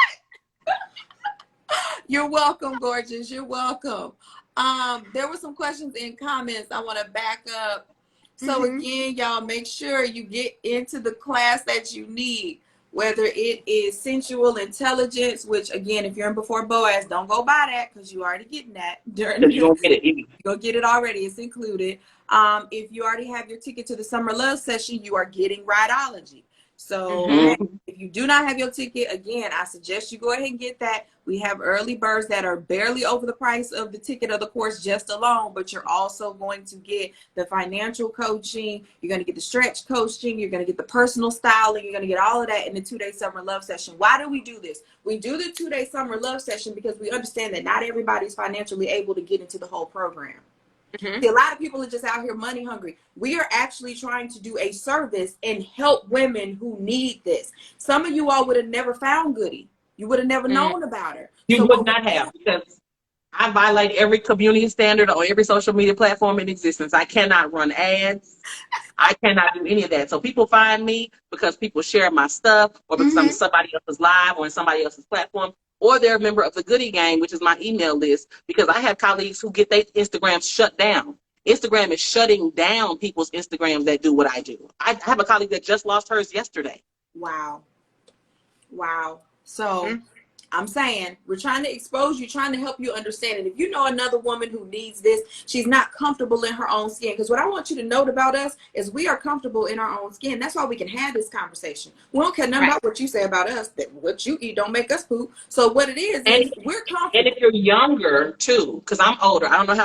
You're welcome, gorgeous. You're welcome. There were some questions in comments. I want to back up. So again, y'all, make sure you get into the class that you need, whether it is sensual intelligence, which again, if you're in Before Boaz, don't go buy that because you're already getting that during the You're gonna get it. You're gonna get it already. It's included. If you already have your ticket to the Summer Love Session, you are getting Rideology. So if you do not have your ticket, again, I suggest you go ahead and get that. We have early birds that are barely over the price of the ticket of the course just alone, but you're also going to get the financial coaching. You're going to get the stretch coaching. You're going to get the personal styling. You're going to get all of that in the 2-day Summer Love Session. Why do we do this? We do the 2-day Summer Love Session because we understand that not everybody's financially able to get into the whole program. See, a lot of people are just out here money hungry. We are actually trying to do a service and help women who need this. Some of you all would have never found Goody. You would have never known about her. You would not have, because I violate every community standard on every social media platform in existence. I cannot run ads. I cannot do any of that. So people find me because people share my stuff, or because I'm somebody else's live or in somebody else's platform, or they're a member of the Goody Gang, which is my email list, because I have colleagues who get their Instagrams shut down. Instagram is shutting down people's Instagrams that do what I do. I have a colleague that just lost hers yesterday. Wow. So I'm saying we're trying to expose you, trying to help you understand it. If you know another woman who needs this, she's not comfortable in her own skin. Because what I want you to note about us is we are comfortable in our own skin. That's why we can have this conversation. We don't care nothing about what you say about us. That what you eat don't make us poop. So what it is we're comfortable. And if you're younger too, because I'm older, I don't know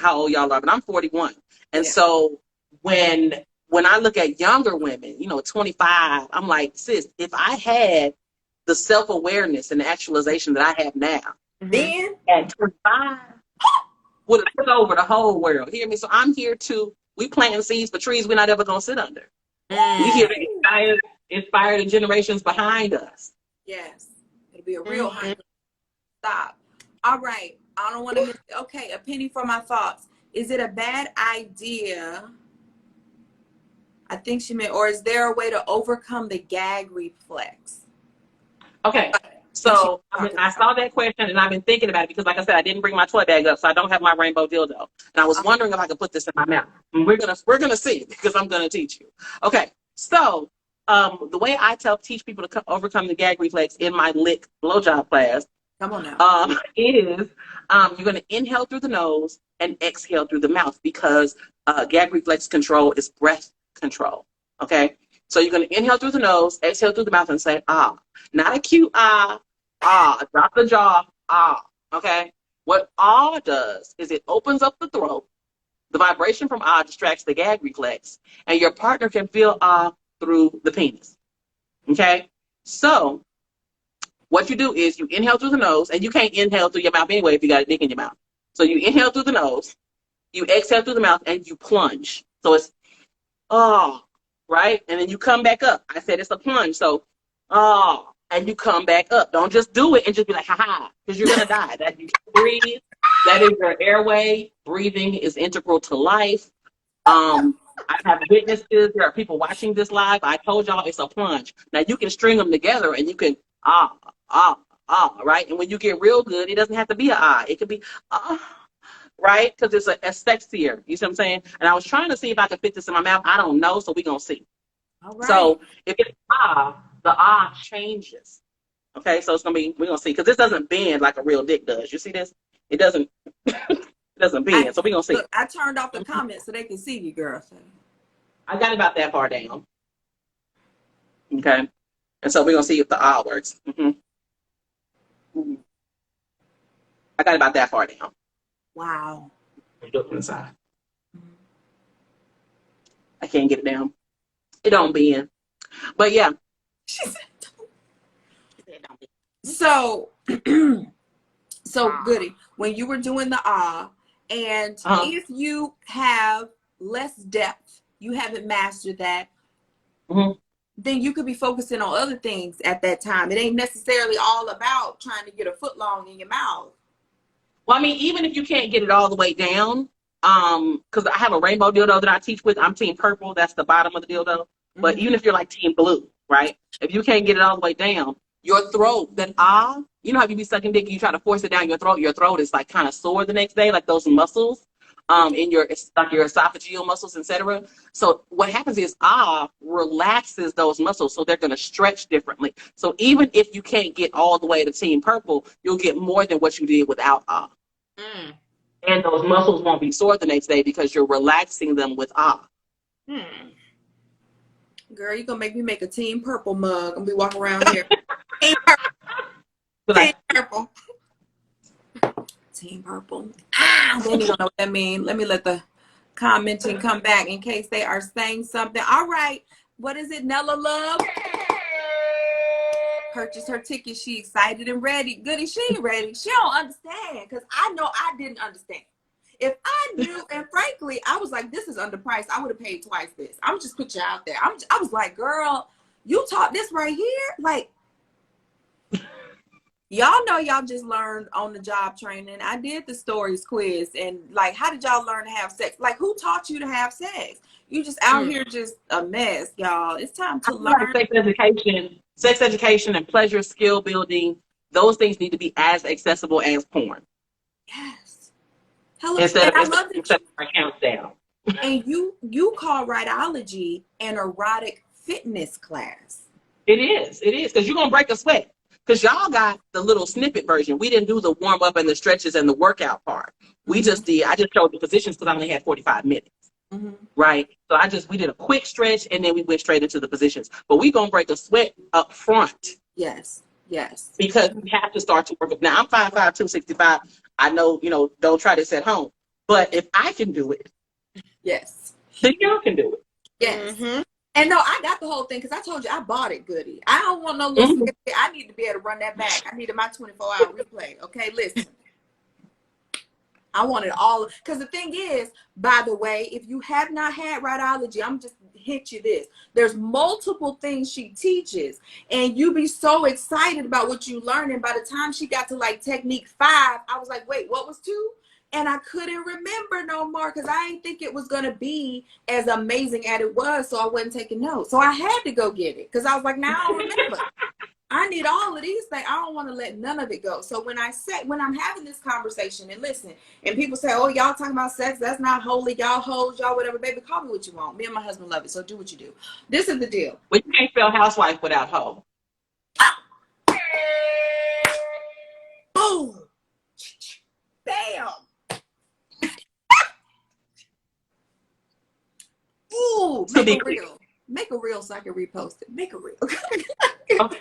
how old y'all are, but I'm 41. And so when I look at younger women, 25, I'm like, sis, if I had the self-awareness and the actualization that I have now, then at 25, would have took over the whole world. Hear me? So I'm here we planting seeds for trees we're not ever going to sit under. We here to inspire the generations behind us. Yes. It'll be a real stop. All right. I don't want to miss it. Okay, a penny for my thoughts. Is it a bad idea? I think she meant, or is there a way to overcome the gag reflex? Okay, so I saw that question and I've been thinking about it because, like I said, I didn't bring my toy bag up, so I don't have my rainbow dildo. And I was wondering if I could put this in my mouth. And we're gonna see, because I'm gonna teach you. Okay, so the way I teach people to overcome the gag reflex in my lick blowjob class, come on now, is you're gonna inhale through the nose and exhale through the mouth, because gag reflex control is breath control. Okay. So you're going to inhale through the nose, exhale through the mouth, and say, ah. Not a cute ah, drop the jaw, ah, okay? What ah does is it opens up the throat. The vibration from ah distracts the gag reflex, and your partner can feel ah through the penis, okay? So What you do is you inhale through the nose, and you can't inhale through your mouth anyway if you got a dick in your mouth. So you inhale through the nose, you exhale through the mouth, and you plunge. So it's, oh, right? And then you come back up. I said it's a plunge. So, oh, and you come back up. Don't just do it and just be like, ha, because you're going to die. That you breathe. That is your airway. Breathing is integral to life. I have witnesses. There are people watching this live. I told y'all it's a plunge. Now you can string them together and you can ah, right? And when you get real good, it doesn't have to be an ah. It could be right? Because it's a sexier. You see what I'm saying? And I was trying to see if I could fit this in my mouth. I don't know, so we're going to see. All right. So if it's the changes. Okay, so it's going to be, we're going to see. Because this doesn't bend like a real dick does. You see this? It doesn't. It doesn't bend, so we're going to see. Look, I turned off the comments so they can see you, girl. I got about that far down. Okay. And so we're going to see if the works. Mm-hmm. I got about that far down. Wow. Look inside. I can't get it down. It don't bend. But yeah. She said don't bend. So, Goody, when you were doing the and if you have less depth, you haven't mastered that, then you could be focusing on other things at that time. It ain't necessarily all about trying to get a foot long in your mouth. Well, I mean, even if you can't get it all the way down, because I have a rainbow dildo that I teach with. I'm team purple. That's the bottom of the dildo. But even if you're like team blue, right? If you can't get it all the way down, your throat, that you know how you be sucking dick and you try to force it down your throat is like kind of sore the next day, like those muscles in your, like your esophageal muscles, etc. So what happens is relaxes those muscles, so they're going to stretch differently. So even if you can't get all the way to team purple, you'll get more than what you did without and those muscles won't be sore the next day because you're relaxing them with Girl, you're going to make me make a team purple mug. I'm going to be walking around here. Team purple. Team purple. Team purple. They don't know what that means. Let me let the commenting come back in case they are saying something. All right. What is it? Nella Love purchased her ticket. She excited and ready. Goody, she ain't ready. She don't understand because I know I didn't understand. If I knew, and frankly, I was like, this is underpriced. I would have paid twice this. I'm just put you out there. I was like, girl, you taught this right here? Like, y'all know y'all just learned on the job training. I did the stories quiz and like, how did y'all learn to have sex? Like, who taught you to have sex? You just out here just a mess, y'all. It's time to learn. Sex education and pleasure skill building, those things need to be as accessible as porn. Yes. Hello. Instead and of I love that counts down. And you call ride-ology an erotic fitness class. It is, because you're gonna break a sweat. Because y'all got the little snippet version. We didn't do the warm up and the stretches and the workout part. I just showed the positions because I only had 45 minutes. Right? So we did a quick stretch and then we went straight into the positions. But we're gonna break a sweat up front. Yes. Because you have to start to work up. Now I'm 5'5", 265. I know, don't try this at home. But if I can do it, yes, then y'all can do it. Yes. And no, I got the whole thing because I told you I bought it, Goody. I don't want no little snippet. I need to be able to run that back. I needed my 24-hour replay. Okay, listen. I want it all. Because the thing is, by the way, if you have not had ride-ology, I'm just hit you this. There's multiple things she teaches. And you be so excited about what you learn. And by the time she got to like technique 5, I was like, wait, what was 2? And I couldn't remember no more because I didn't think it was going to be as amazing as it was. So I wasn't taking notes. So I had to go get it because I was like, now I don't remember. I need all of these things. I don't want to let none of it go. So when I'm having this conversation and listen, and people say, oh, y'all talking about sex, that's not holy, y'all hoes, y'all whatever, baby, call me what you want. Me and my husband love it, so do what you do. This is the deal. Well, you can't spell housewife without hoe. Boom. Bam. Ooh, make a reel. Make a reel so I can repost it. Make a reel. Okay.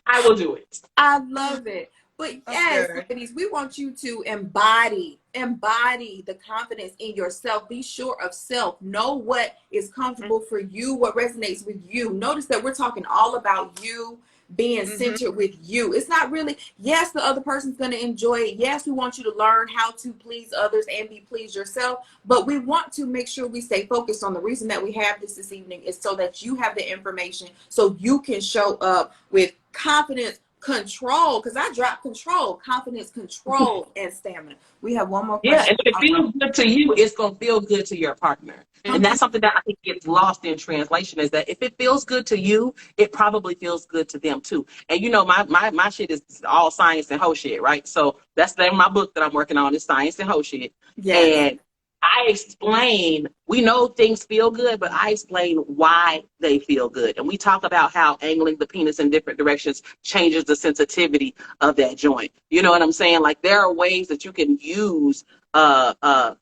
I will do it. I love it. But yes, ladies, we want you to embody the confidence in yourself. Be sure of self. Know what is comfortable for you, what resonates with you. Notice that we're talking all about you. being centered with you. It's not really, yes, the other person's going to enjoy it. Yes, we want you to learn how to please others and be pleased yourself, but we want to make sure we stay focused on the reason that we have this evening is so that you have the information so you can show up with confidence, control, because I dropped control, confidence, control, and stamina. We have one more Yeah, question. and if it feels good to you, it's going to feel good to your partner. And that's something that I think gets lost in translation is that if it feels good to you, it probably feels good to them too. And you know, my shit is all science and hoe shit, right? So that's the name of my book that I'm working on is Science and Hoe Shit. Yes. And I explain, we know things feel good, but I explain why they feel good. And we talk about how angling the penis in different directions changes the sensitivity of that joint. You know what I'm saying? Like there are ways that you can use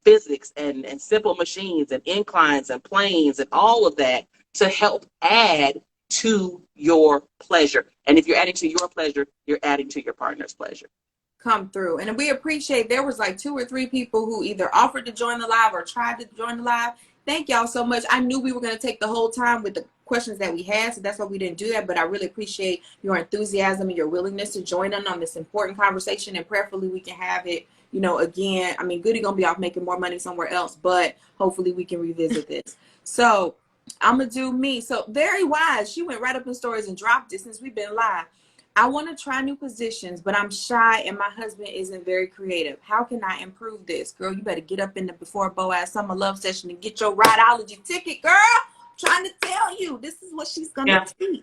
physics and simple machines and inclines and planes and all of that to help add to your pleasure. And if you're adding to your pleasure, you're adding to your partner's pleasure. Come through. And we appreciate there was like 2 or 3 people who either offered to join the live or tried to join the live. Thank y'all so much. I knew we were going to take the whole time with the questions that we had, so that's why we didn't do that, but I really appreciate your enthusiasm and your willingness to join in on this important conversation, and prayerfully we can have it, you know, again. I mean, Goody gonna be off making more money somewhere else, but hopefully we can revisit this. So I'm gonna do me. So very wise, she went right up in stories and dropped it since we've been live. I want to try new positions, but I'm shy and my husband isn't very creative. How can I improve this? Girl, you better get up in the Before Boaz Summer Love Session and get your rideology ticket, girl. I'm trying to tell you, this is what she's going to teach.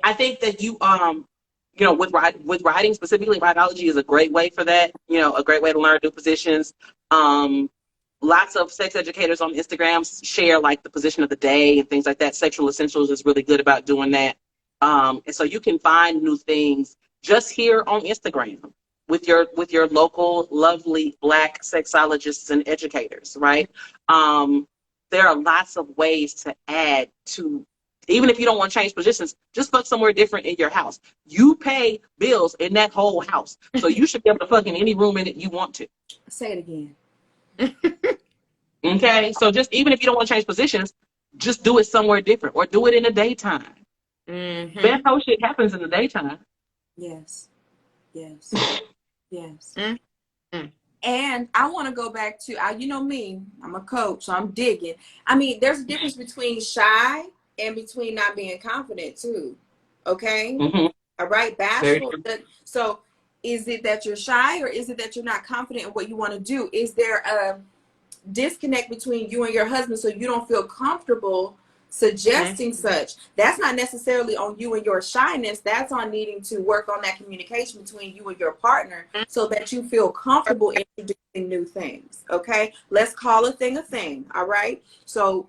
I think that you know, with writing specifically, rideology is a great way for that. You know, a great way to learn new positions. Lots of sex educators on Instagram share like the position of the day and things like that. Sexual Essentials is really good about doing that. And so you can find new things just here on Instagram with your local lovely Black sexologists and educators, right? There are lots of ways to add to, even if you don't want to change positions, just fuck somewhere different in your house. You pay bills in that whole house, so you should be able to fuck in any room in it you want to. Say it again. Okay, so just even if you don't want to change positions, just do it somewhere different or do it in the daytime. That whole shit happens in the daytime. Yes. And I want to go back to, you know me, I'm a coach, so I'm digging. I mean, there's a difference between shy and between not being confident too. Okay? All right? Bashful. So is it that you're shy or is it that you're not confident in what you want to do? Is there a disconnect between you and your husband so you don't feel comfortable suggesting such? That's not necessarily on you and your shyness. That's on needing to work on that communication between you and your partner so that you feel comfortable introducing new things. Okay, let's call a thing. All right, so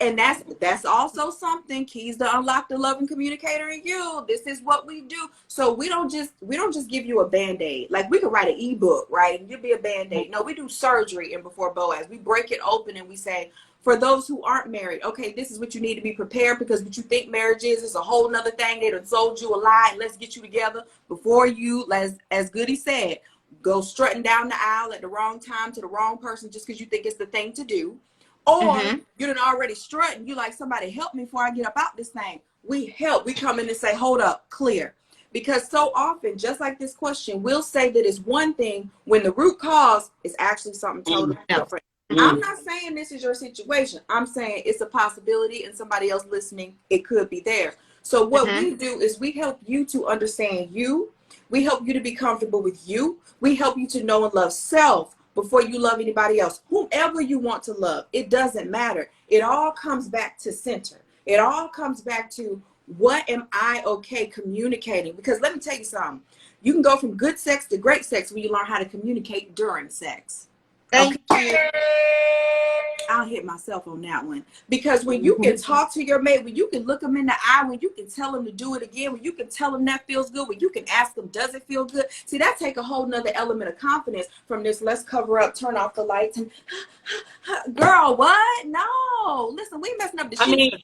and that's also something, keys to unlock the loving communicator in you. This is what we do. So we don't just give you a band-aid. Like we could write an ebook, right, and you'll be a band-aid. No, we do surgery in Before Boaz. We break it open and we say, for those who aren't married, okay, this is what you need to be prepared, because what you think marriage is a whole nother thing. They done sold you a lie, and let's get you together before you, as Goody said, go strutting down the aisle at the wrong time to the wrong person just because you think it's the thing to do. Or you done already strutting, you like, somebody help me before I get up out this thing. We help. We come in and say, hold up, clear. Because so often, just like this question, we'll say that it's one thing when the root cause is actually something totally different. I'm not saying this is your situation. I'm saying it's a possibility, and somebody else listening, it could be there. So what we do is we help you to understand you. We help you to be comfortable with you. We help you to know and love self before you love anybody else. Whomever you want to love, it doesn't matter. It all comes back to center. It all comes back to, what am I okay communicating? Because let me tell you something. You can go from good sex to great sex when you learn how to communicate during sex. Thank you. I'll hit myself on that one. Because when you can talk to your mate, when you can look them in the eye, when you can tell them to do it again, when you can tell them that feels good, when you can ask them, does it feel good? See, that take a whole nother element of confidence from this, let's cover up, turn off the lights, and girl, what? No. Listen, we messing up the shit.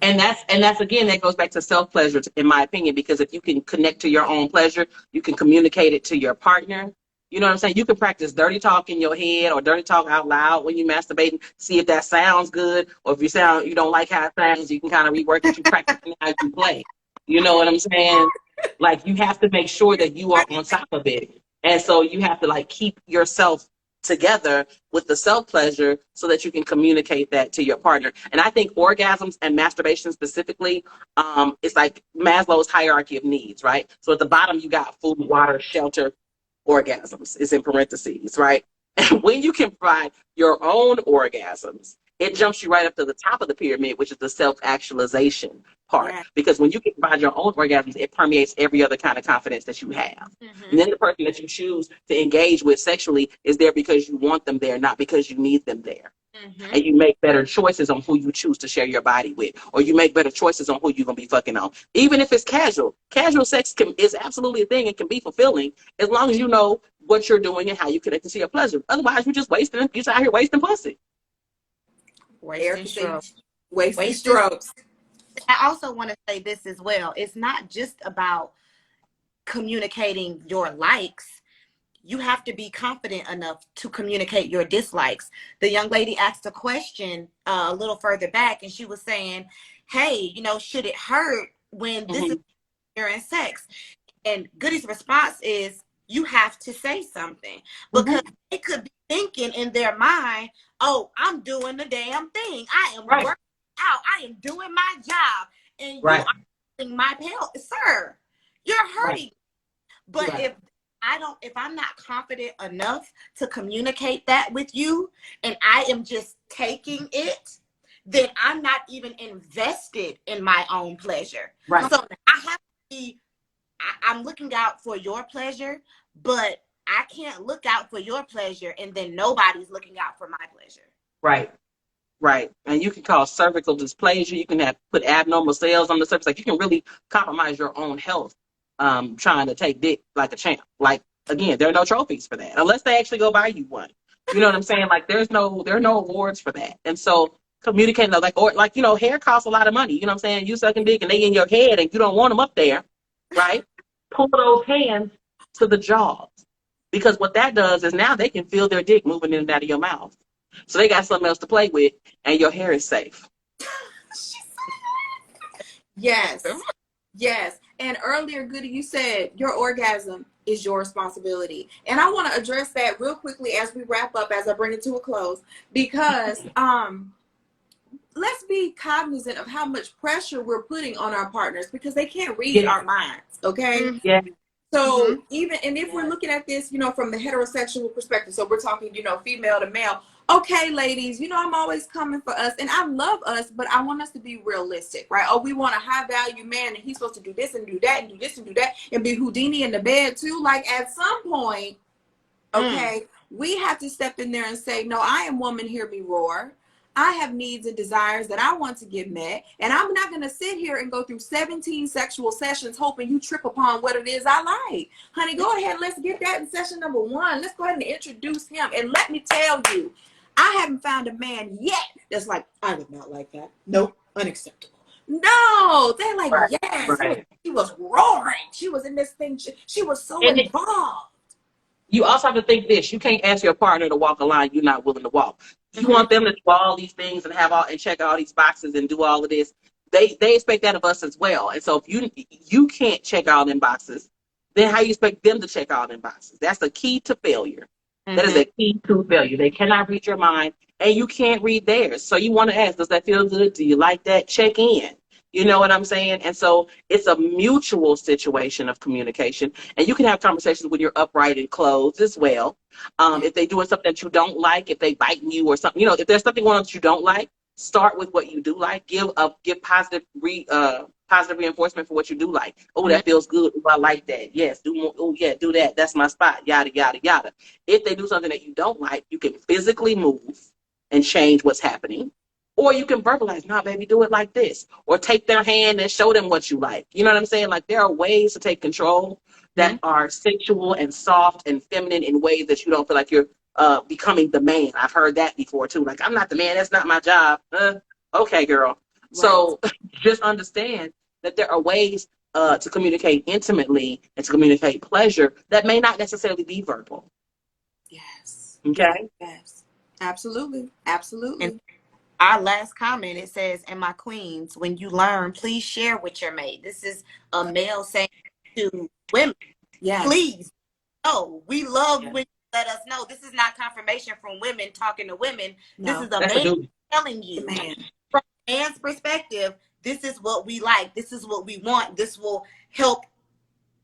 And that's again, that goes back to self-pleasure, in my opinion, because if you can connect to your own pleasure, you can communicate it to your partner. You know what I'm saying? You can practice dirty talk in your head or dirty talk out loud when you're masturbating, see if that sounds good, or if you don't like how it sounds, you can kind of rework it. You practice how you play. You know what I'm saying? Like you have to make sure that you are on top of it. And so you have to like keep yourself together with the self pleasure so that you can communicate that to your partner. And I think orgasms and masturbation specifically, it's like Maslow's hierarchy of needs, right? So at the bottom you got food, water, shelter, orgasms is in parentheses, right? And when you can provide your own orgasms, it jumps you right up to the top of the pyramid, which is the self-actualization part. Yeah. Because when you can provide your own orgasms, it permeates every other kind of confidence that you have. Mm-hmm. And then the person that you choose to engage with sexually is there because you want them there, not because you need them there. Mm-hmm. And you make better choices on who you choose to share your body with, or you make better choices on who you're gonna be fucking on. Even if it's casual, casual sex is absolutely a thing and can be fulfilling as long as you know what you're doing and how you connect to your pleasure. Otherwise, you're just wasting. You're just out here wasting pussy. Wasting strokes. Wasting strokes. I also want to say this as well. It's not just about communicating your likes. You have to be confident enough to communicate your dislikes. The young lady asked a question a little further back, and she was saying, hey, should it hurt when this is during sex? And Goody's response is, you have to say something, because they could be thinking in their mind, oh, I'm doing the damn thing. I am working out. I am doing my job. And you are hurting my pelvis. Sir, you're hurting. But if I'm not confident enough to communicate that with you, and I am just taking it, then I'm not even invested in my own pleasure. Right. So I have to be, I'm looking out for your pleasure, but I can't look out for your pleasure and then nobody's looking out for my pleasure. Right. Right. And you can cause cervical dysplasia. You can put abnormal cells on the surface. Like you can really compromise your own health trying to take dick like a champ. Like, again, there are no trophies for that unless they actually go buy you one. You know what I'm saying? Like there are no awards for that. And so communicating hair costs a lot of money. You know what I'm saying? You sucking dick and they in your head and you don't want them up there, right? Pull those hands to the jaws. Because what that does is now they can feel their dick moving in and out of your mouth. So they got something else to play with, and your hair is safe. Yes. Yes. And earlier, Goody, you said your orgasm is your responsibility. And I want to address that real quickly as we wrap up, as I bring it to a close, because let's be cognizant of how much pressure we're putting on our partners, because they can't read our minds. Okay. Yeah. So if we're looking at this, from the heterosexual perspective, so we're talking, female to male. Okay, ladies, I'm always coming for us, and I love us, but I want us to be realistic, right? Oh, we want a high value man, and he's supposed to do this and do that and do this and do that and be Houdini in the bed too. Like at some point, okay, we have to step in there and say, no, I am woman, hear me roar. I have needs and desires that I want to get met, and I'm not going to sit here and go through 17 sexual sessions hoping you trip upon what it is I like. Honey, go ahead. Let's get that in session number 1. Let's go ahead and introduce him. And let me tell you, I haven't found a man yet that's like, I would not like that. Nope, unacceptable. No, they're like, yes. Right. She was roaring. She was in this thing. She was so involved. You also have to think this. You can't ask your partner to walk a line you're not willing to walk. You want them to do all these things and and check all these boxes and do all of this. They expect that of us as well. And so if you can't check all them boxes, then how you expect them to check all them boxes? That's the key to failure. That is a key to failure. They cannot read your mind, and you can't read theirs. So you want to ask, does that feel good? Do you like that? Check in. You know what I'm saying? And so it's a mutual situation of communication. And you can have conversations when you're upright and clothed as well. If they're doing something that you don't like, if they biting you or something, if there's something going on that you don't like, start with what you do like. Give positive reinforcement for what you do like. Oh, that feels good. Oh, I like that. Yes, do more. Oh, yeah, do that. That's my spot. Yada, yada, yada. If they do something that you don't like, you can physically move and change what's happening. Or you can verbalize, nah, baby, do it like this. Or take their hand and show them what you like. You know what I'm saying? Like there are ways to take control that are sensual and soft and feminine in ways that you don't feel like you're becoming the man. I've heard that before too. Like, I'm not the man. That's not my job. Okay, girl. Right. So just understand that there are ways to communicate intimately and to communicate pleasure that may not necessarily be verbal. Yes. Okay? Yes. Absolutely. Absolutely. our last comment, it says, and my queens, when you learn, please share with your mate. This is a male saying to women, Yes. please. No, we love when you let us know. This is not confirmation from women talking to women. No, this is a That's a man dude. telling you man. from a man's perspective, this is what we like. This is what we want. This will help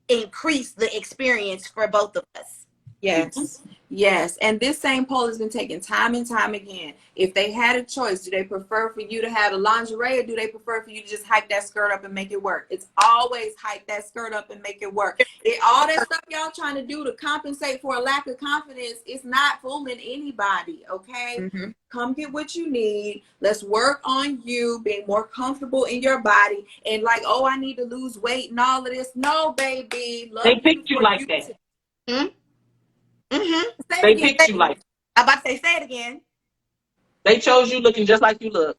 increase the experience for both of us. Yes. Yes. And this same poll has been taken time and time again. If they had a choice, do they prefer for you to have a lingerie, or do they prefer for you to just hike that skirt up and make it work? It's always hike that skirt up and make it work. All that stuff y'all trying to do to compensate for a lack of confidence is not fooling anybody. Okay. Mm-hmm. Come get what you need. Let's work on you being more comfortable in your body. And like, oh, I need to lose weight and all of this. No, baby. Love They you picked you before like you that. Mm-hmm. Mm-hmm. Say it They again. picked you like that. I'm about to say it again. They chose you looking just like you look.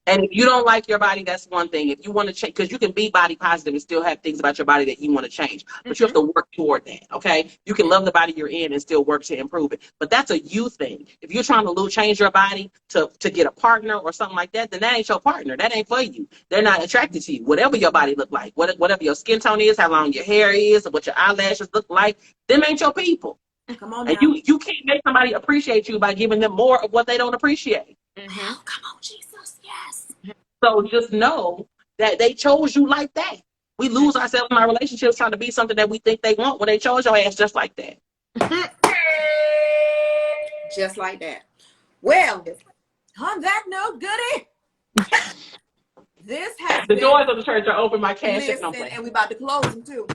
And if you don't like your body, that's one thing. If you want to change, because you can be body positive and still have things about your body that you want to change, but you have to work toward that. Okay, you can love the body you're in and still work to improve it, but that's a you thing. If you're trying to change your body to get a partner or something like that, then that ain't your partner. That ain't for you. They're not attracted to you. Whatever your body look like, whatever your skin tone is, how long your hair is, or what your eyelashes look like, them ain't your people. Come on And now. you can't make somebody appreciate you by giving them more of what they don't appreciate. Mm-hmm. Oh, come on, Jesus. Yes. So just know that they chose you like that. We lose ourselves in our relationships trying to be something that we think they want when they chose your ass just like that. Just like that. Well, on that note, Goody, this has The been, doors of the church are open. My cash ain't no listen, place. and we about to close them too.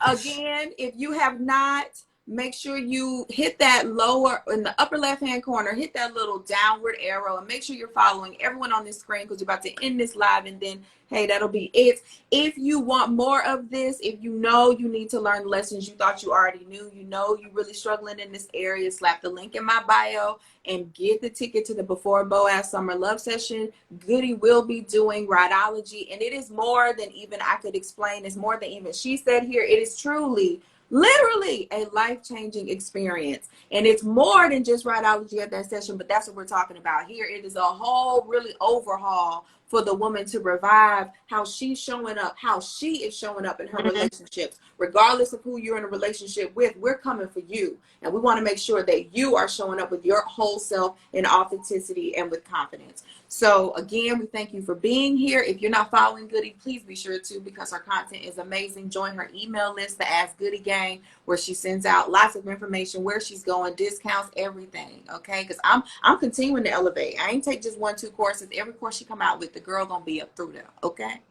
Again, if you have not, make sure you hit that lower, in the upper left-hand corner, hit that little downward arrow, and make sure you're following everyone on this screen, because we're about to end this live, and then, hey, that'll be it. If you want more of this, if you know you need to learn the lessons you thought you already knew, you know you're really struggling in this area, slap the link in my bio and get the ticket to the Before Boaz Summer Love Session. Goody will be doing rhinology, and it is more than even I could explain. It's more than even she said here. It is truly, literally a life-changing experience, and it's more than just rhinology at that session, but that's what we're talking about here. It is a whole really overhaul for the woman to revive how she's showing up, how she is showing up in her relationships, regardless of who you're in a relationship with. We're coming for you, and we want to make sure that you are showing up with your whole self in authenticity and with confidence. So again, we thank you for being here. If you're not following Goody, please be sure to, because her content is amazing. Join her email list, the Ask Goody Gang, where she sends out lots of information, where she's going, discounts, everything. Okay, because I'm continuing to elevate. I ain't take just 1-2 courses. Every course she come out with, the girl gonna be up through there. Okay.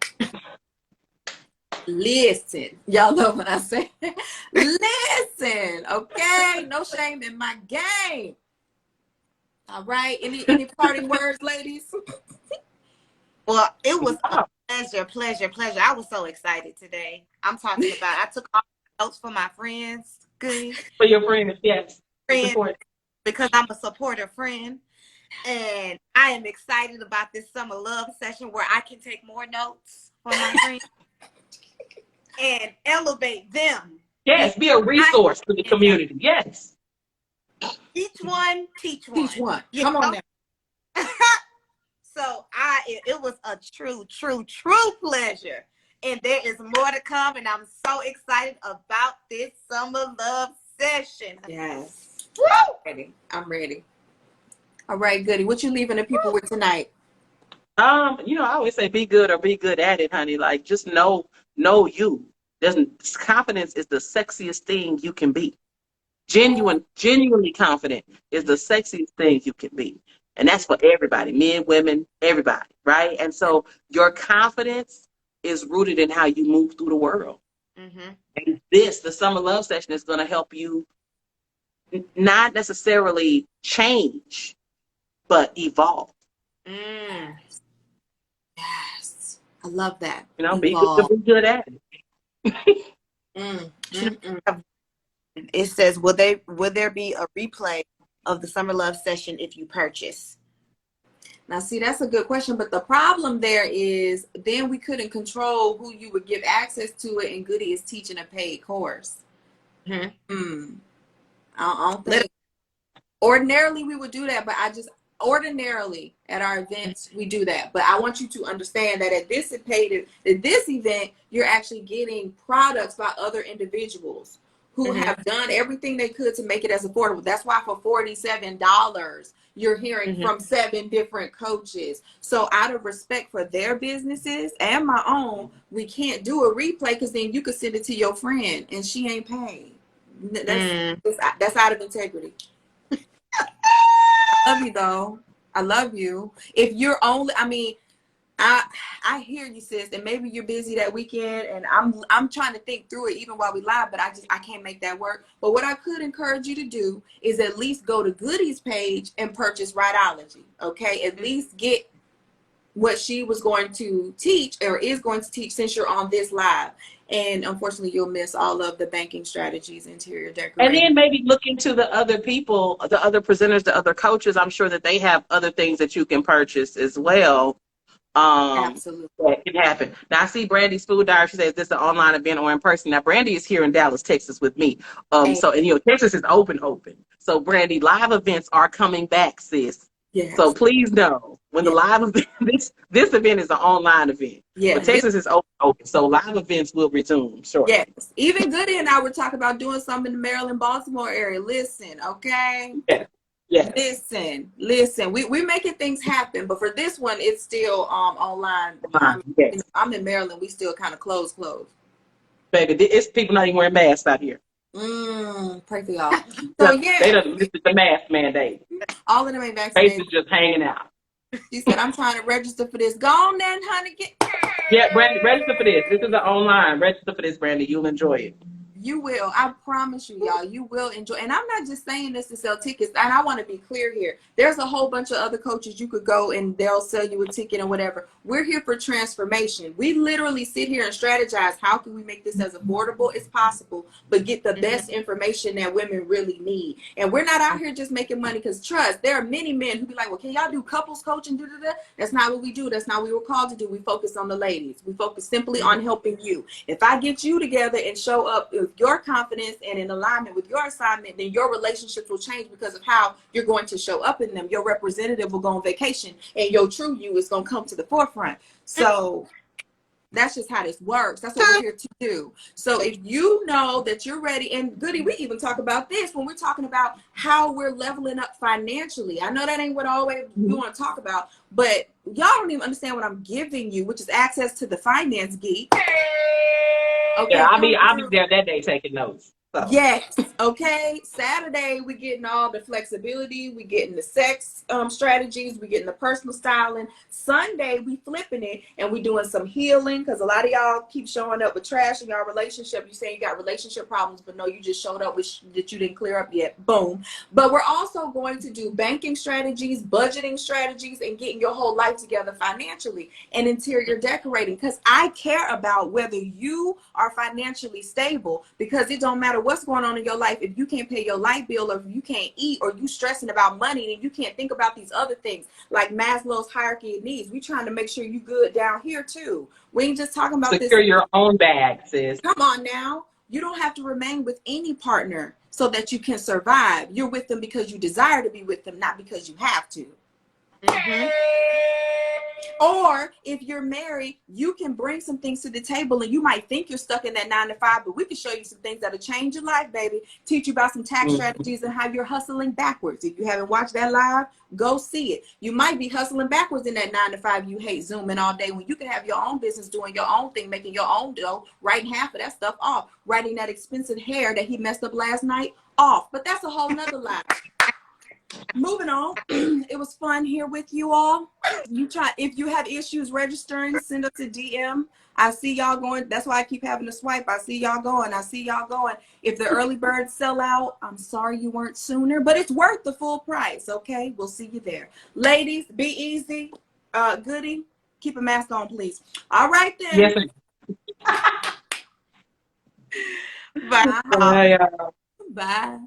Listen, y'all know what I say. Listen, okay, no shame in my game. All right, any parting words, ladies? Well, it was a pleasure. I was so excited today. I'm talking about, I took all the notes for my friends, Goody. For your friends, yes. Friends, because I'm a supporter friend. And I am excited about this summer love session where I can take more notes for my friends and elevate them. Yes, be a resource to the community. Yes. Each one, teach one. Teach one. Come on now. So it was a true pleasure. And there is more to come. And I'm so excited about this summer love session. Yes. Woo! I'm ready. All right, Goody. What you leaving the people with tonight? I always say be good or be good at it, honey. Like, just know you. Confidence is the sexiest thing you can be. Genuinely confident is the sexiest thing you can be. And that's for everybody, men, women, everybody, right? And so your confidence is rooted in how you move through the world. Mm-hmm. And the summer love session, is going to help you not necessarily change, but evolve. Yes. I love that. Be good at it. It says, will there be a replay of the summer love session if you purchase? Now, see, that's a good question, but the problem there is then we couldn't control who you would give access to it, and Goody is teaching a paid course. I don't think. Ordinarily, we would do that, but ordinarily at our events we do that, but I want you to understand that at this event you're actually getting products by other individuals who have done everything they could to make it as affordable. That's why for $47 you're hearing from 7 different coaches. So out of respect for their businesses and my own, we can't do a replay, because then you could send it to your friend and she ain't paid. That's out of integrity. I love you though. I love you. If you're only, I mean, I hear you, sis, and maybe you're busy that weekend, and I'm trying to think through it even while we live, but I can't make that work. But what I could encourage you to do is at least go to Goody's page and purchase Rideology. Okay, at least get what she was going to teach or is going to teach since you're on this live. And unfortunately, you'll miss all of the banking strategies, interior decorating. And then maybe look into the other people, the other presenters, the other coaches. I'm sure that they have other things that you can purchase as well. Absolutely. That can happen. Now I see Brandy's food diary. She says, "Is this an online event or in person?" Now Brandy is here in Dallas, Texas with me. So and Texas is open. So Brandy, live events are coming back, sis. Yes. So please know when the live event, this event is an online event. Yeah. But Texas is open. So live events will resume shortly. Yes. Even Goody and I were talking about doing something in the Maryland, Baltimore area. Listen, okay? Yeah. Yes. Listen. We're making things happen, but for this one, it's still online. Yes. I'm in Maryland. We still kind of closed. Baby, it's people not even wearing masks out here. Pray for y'all. So yeah, they done lifted the mask mandate. All of them ain't vaccinated. Faces just hanging out. She said, "I'm trying to register for this. Go on then, honey. Yeah, Brandy, register for this. This is an online. Register for this, Brandy. You'll enjoy it. You will. I promise you, y'all. You will enjoy. And I'm not just saying this to sell tickets. And I want to be clear here. There's a whole bunch of other coaches you could go and they'll sell you a ticket or whatever. We're here for transformation. We literally sit here and strategize. How can we make this as affordable as possible, but get the best information that women really need? And we're not out here just making money, because trust, there are many men who be like, well, can y'all do couples coaching? That's not what we do. That's not what we were called to do. We focus on the ladies. We focus simply on helping you. If I get you together and show up with your confidence and in alignment with your assignment, then your relationships will change because of how you're going to show up in them. Your representative will go on vacation and your true you is going to come to the forefront. So that's just how this works. That's what we're here to do. So if you know that you're ready, and Goody, we even talk about this when we're talking about how we're leveling up financially. I know that ain't what always we want to talk about, but y'all don't even understand what I'm giving you, which is access to the Finance Geek. Okay, yeah, I'll be there that day taking notes. So. Yes. Okay. Saturday, we getting all the flexibility. We getting the sex strategies. We getting the personal styling. Sunday, we flipping it and we doing some healing, because a lot of y'all keep showing up with trash in your relationship. You saying you got relationship problems, but no, you just showed up with that you didn't clear up yet. Boom. But we're also going to do banking strategies, budgeting strategies, and getting your whole life together financially, and interior decorating, because I care about whether you are financially stable, because it don't matter what's going on in your life. If you can't pay your light bill, or if you can't eat, or you stressing about money, then you can't think about these other things like Maslow's hierarchy of needs. We trying to make sure you good down here too. We ain't just talking about secure your own bag, sis. Come on now. You don't have to remain with any partner so that you can survive. You're with them because you desire to be with them, not because you have to. Or if you're married, you can bring some things to the table, and you might think you're stuck in that 9 to 5, but we can show you some things that'll change your life, baby. Teach you about some tax strategies and how you're hustling backwards. If you haven't watched that live, go see it. You might be hustling backwards in that 9 to 5. You hate Zooming all day, when you can have your own business, doing your own thing, making your own dough, writing half of that stuff off, writing that expensive hair that he messed up last night off. But that's a whole nother live. Moving on. It was fun here with you all. If you have issues registering, send us a DM. I see y'all going. That's why I keep having to swipe. I see y'all going. If the early birds sell out, I'm sorry you weren't sooner, but it's worth the full price. Okay, we'll see you there. Ladies, be easy. Goody, keep a mask on, please. All right then. Yes. Bye. Bye. Bye.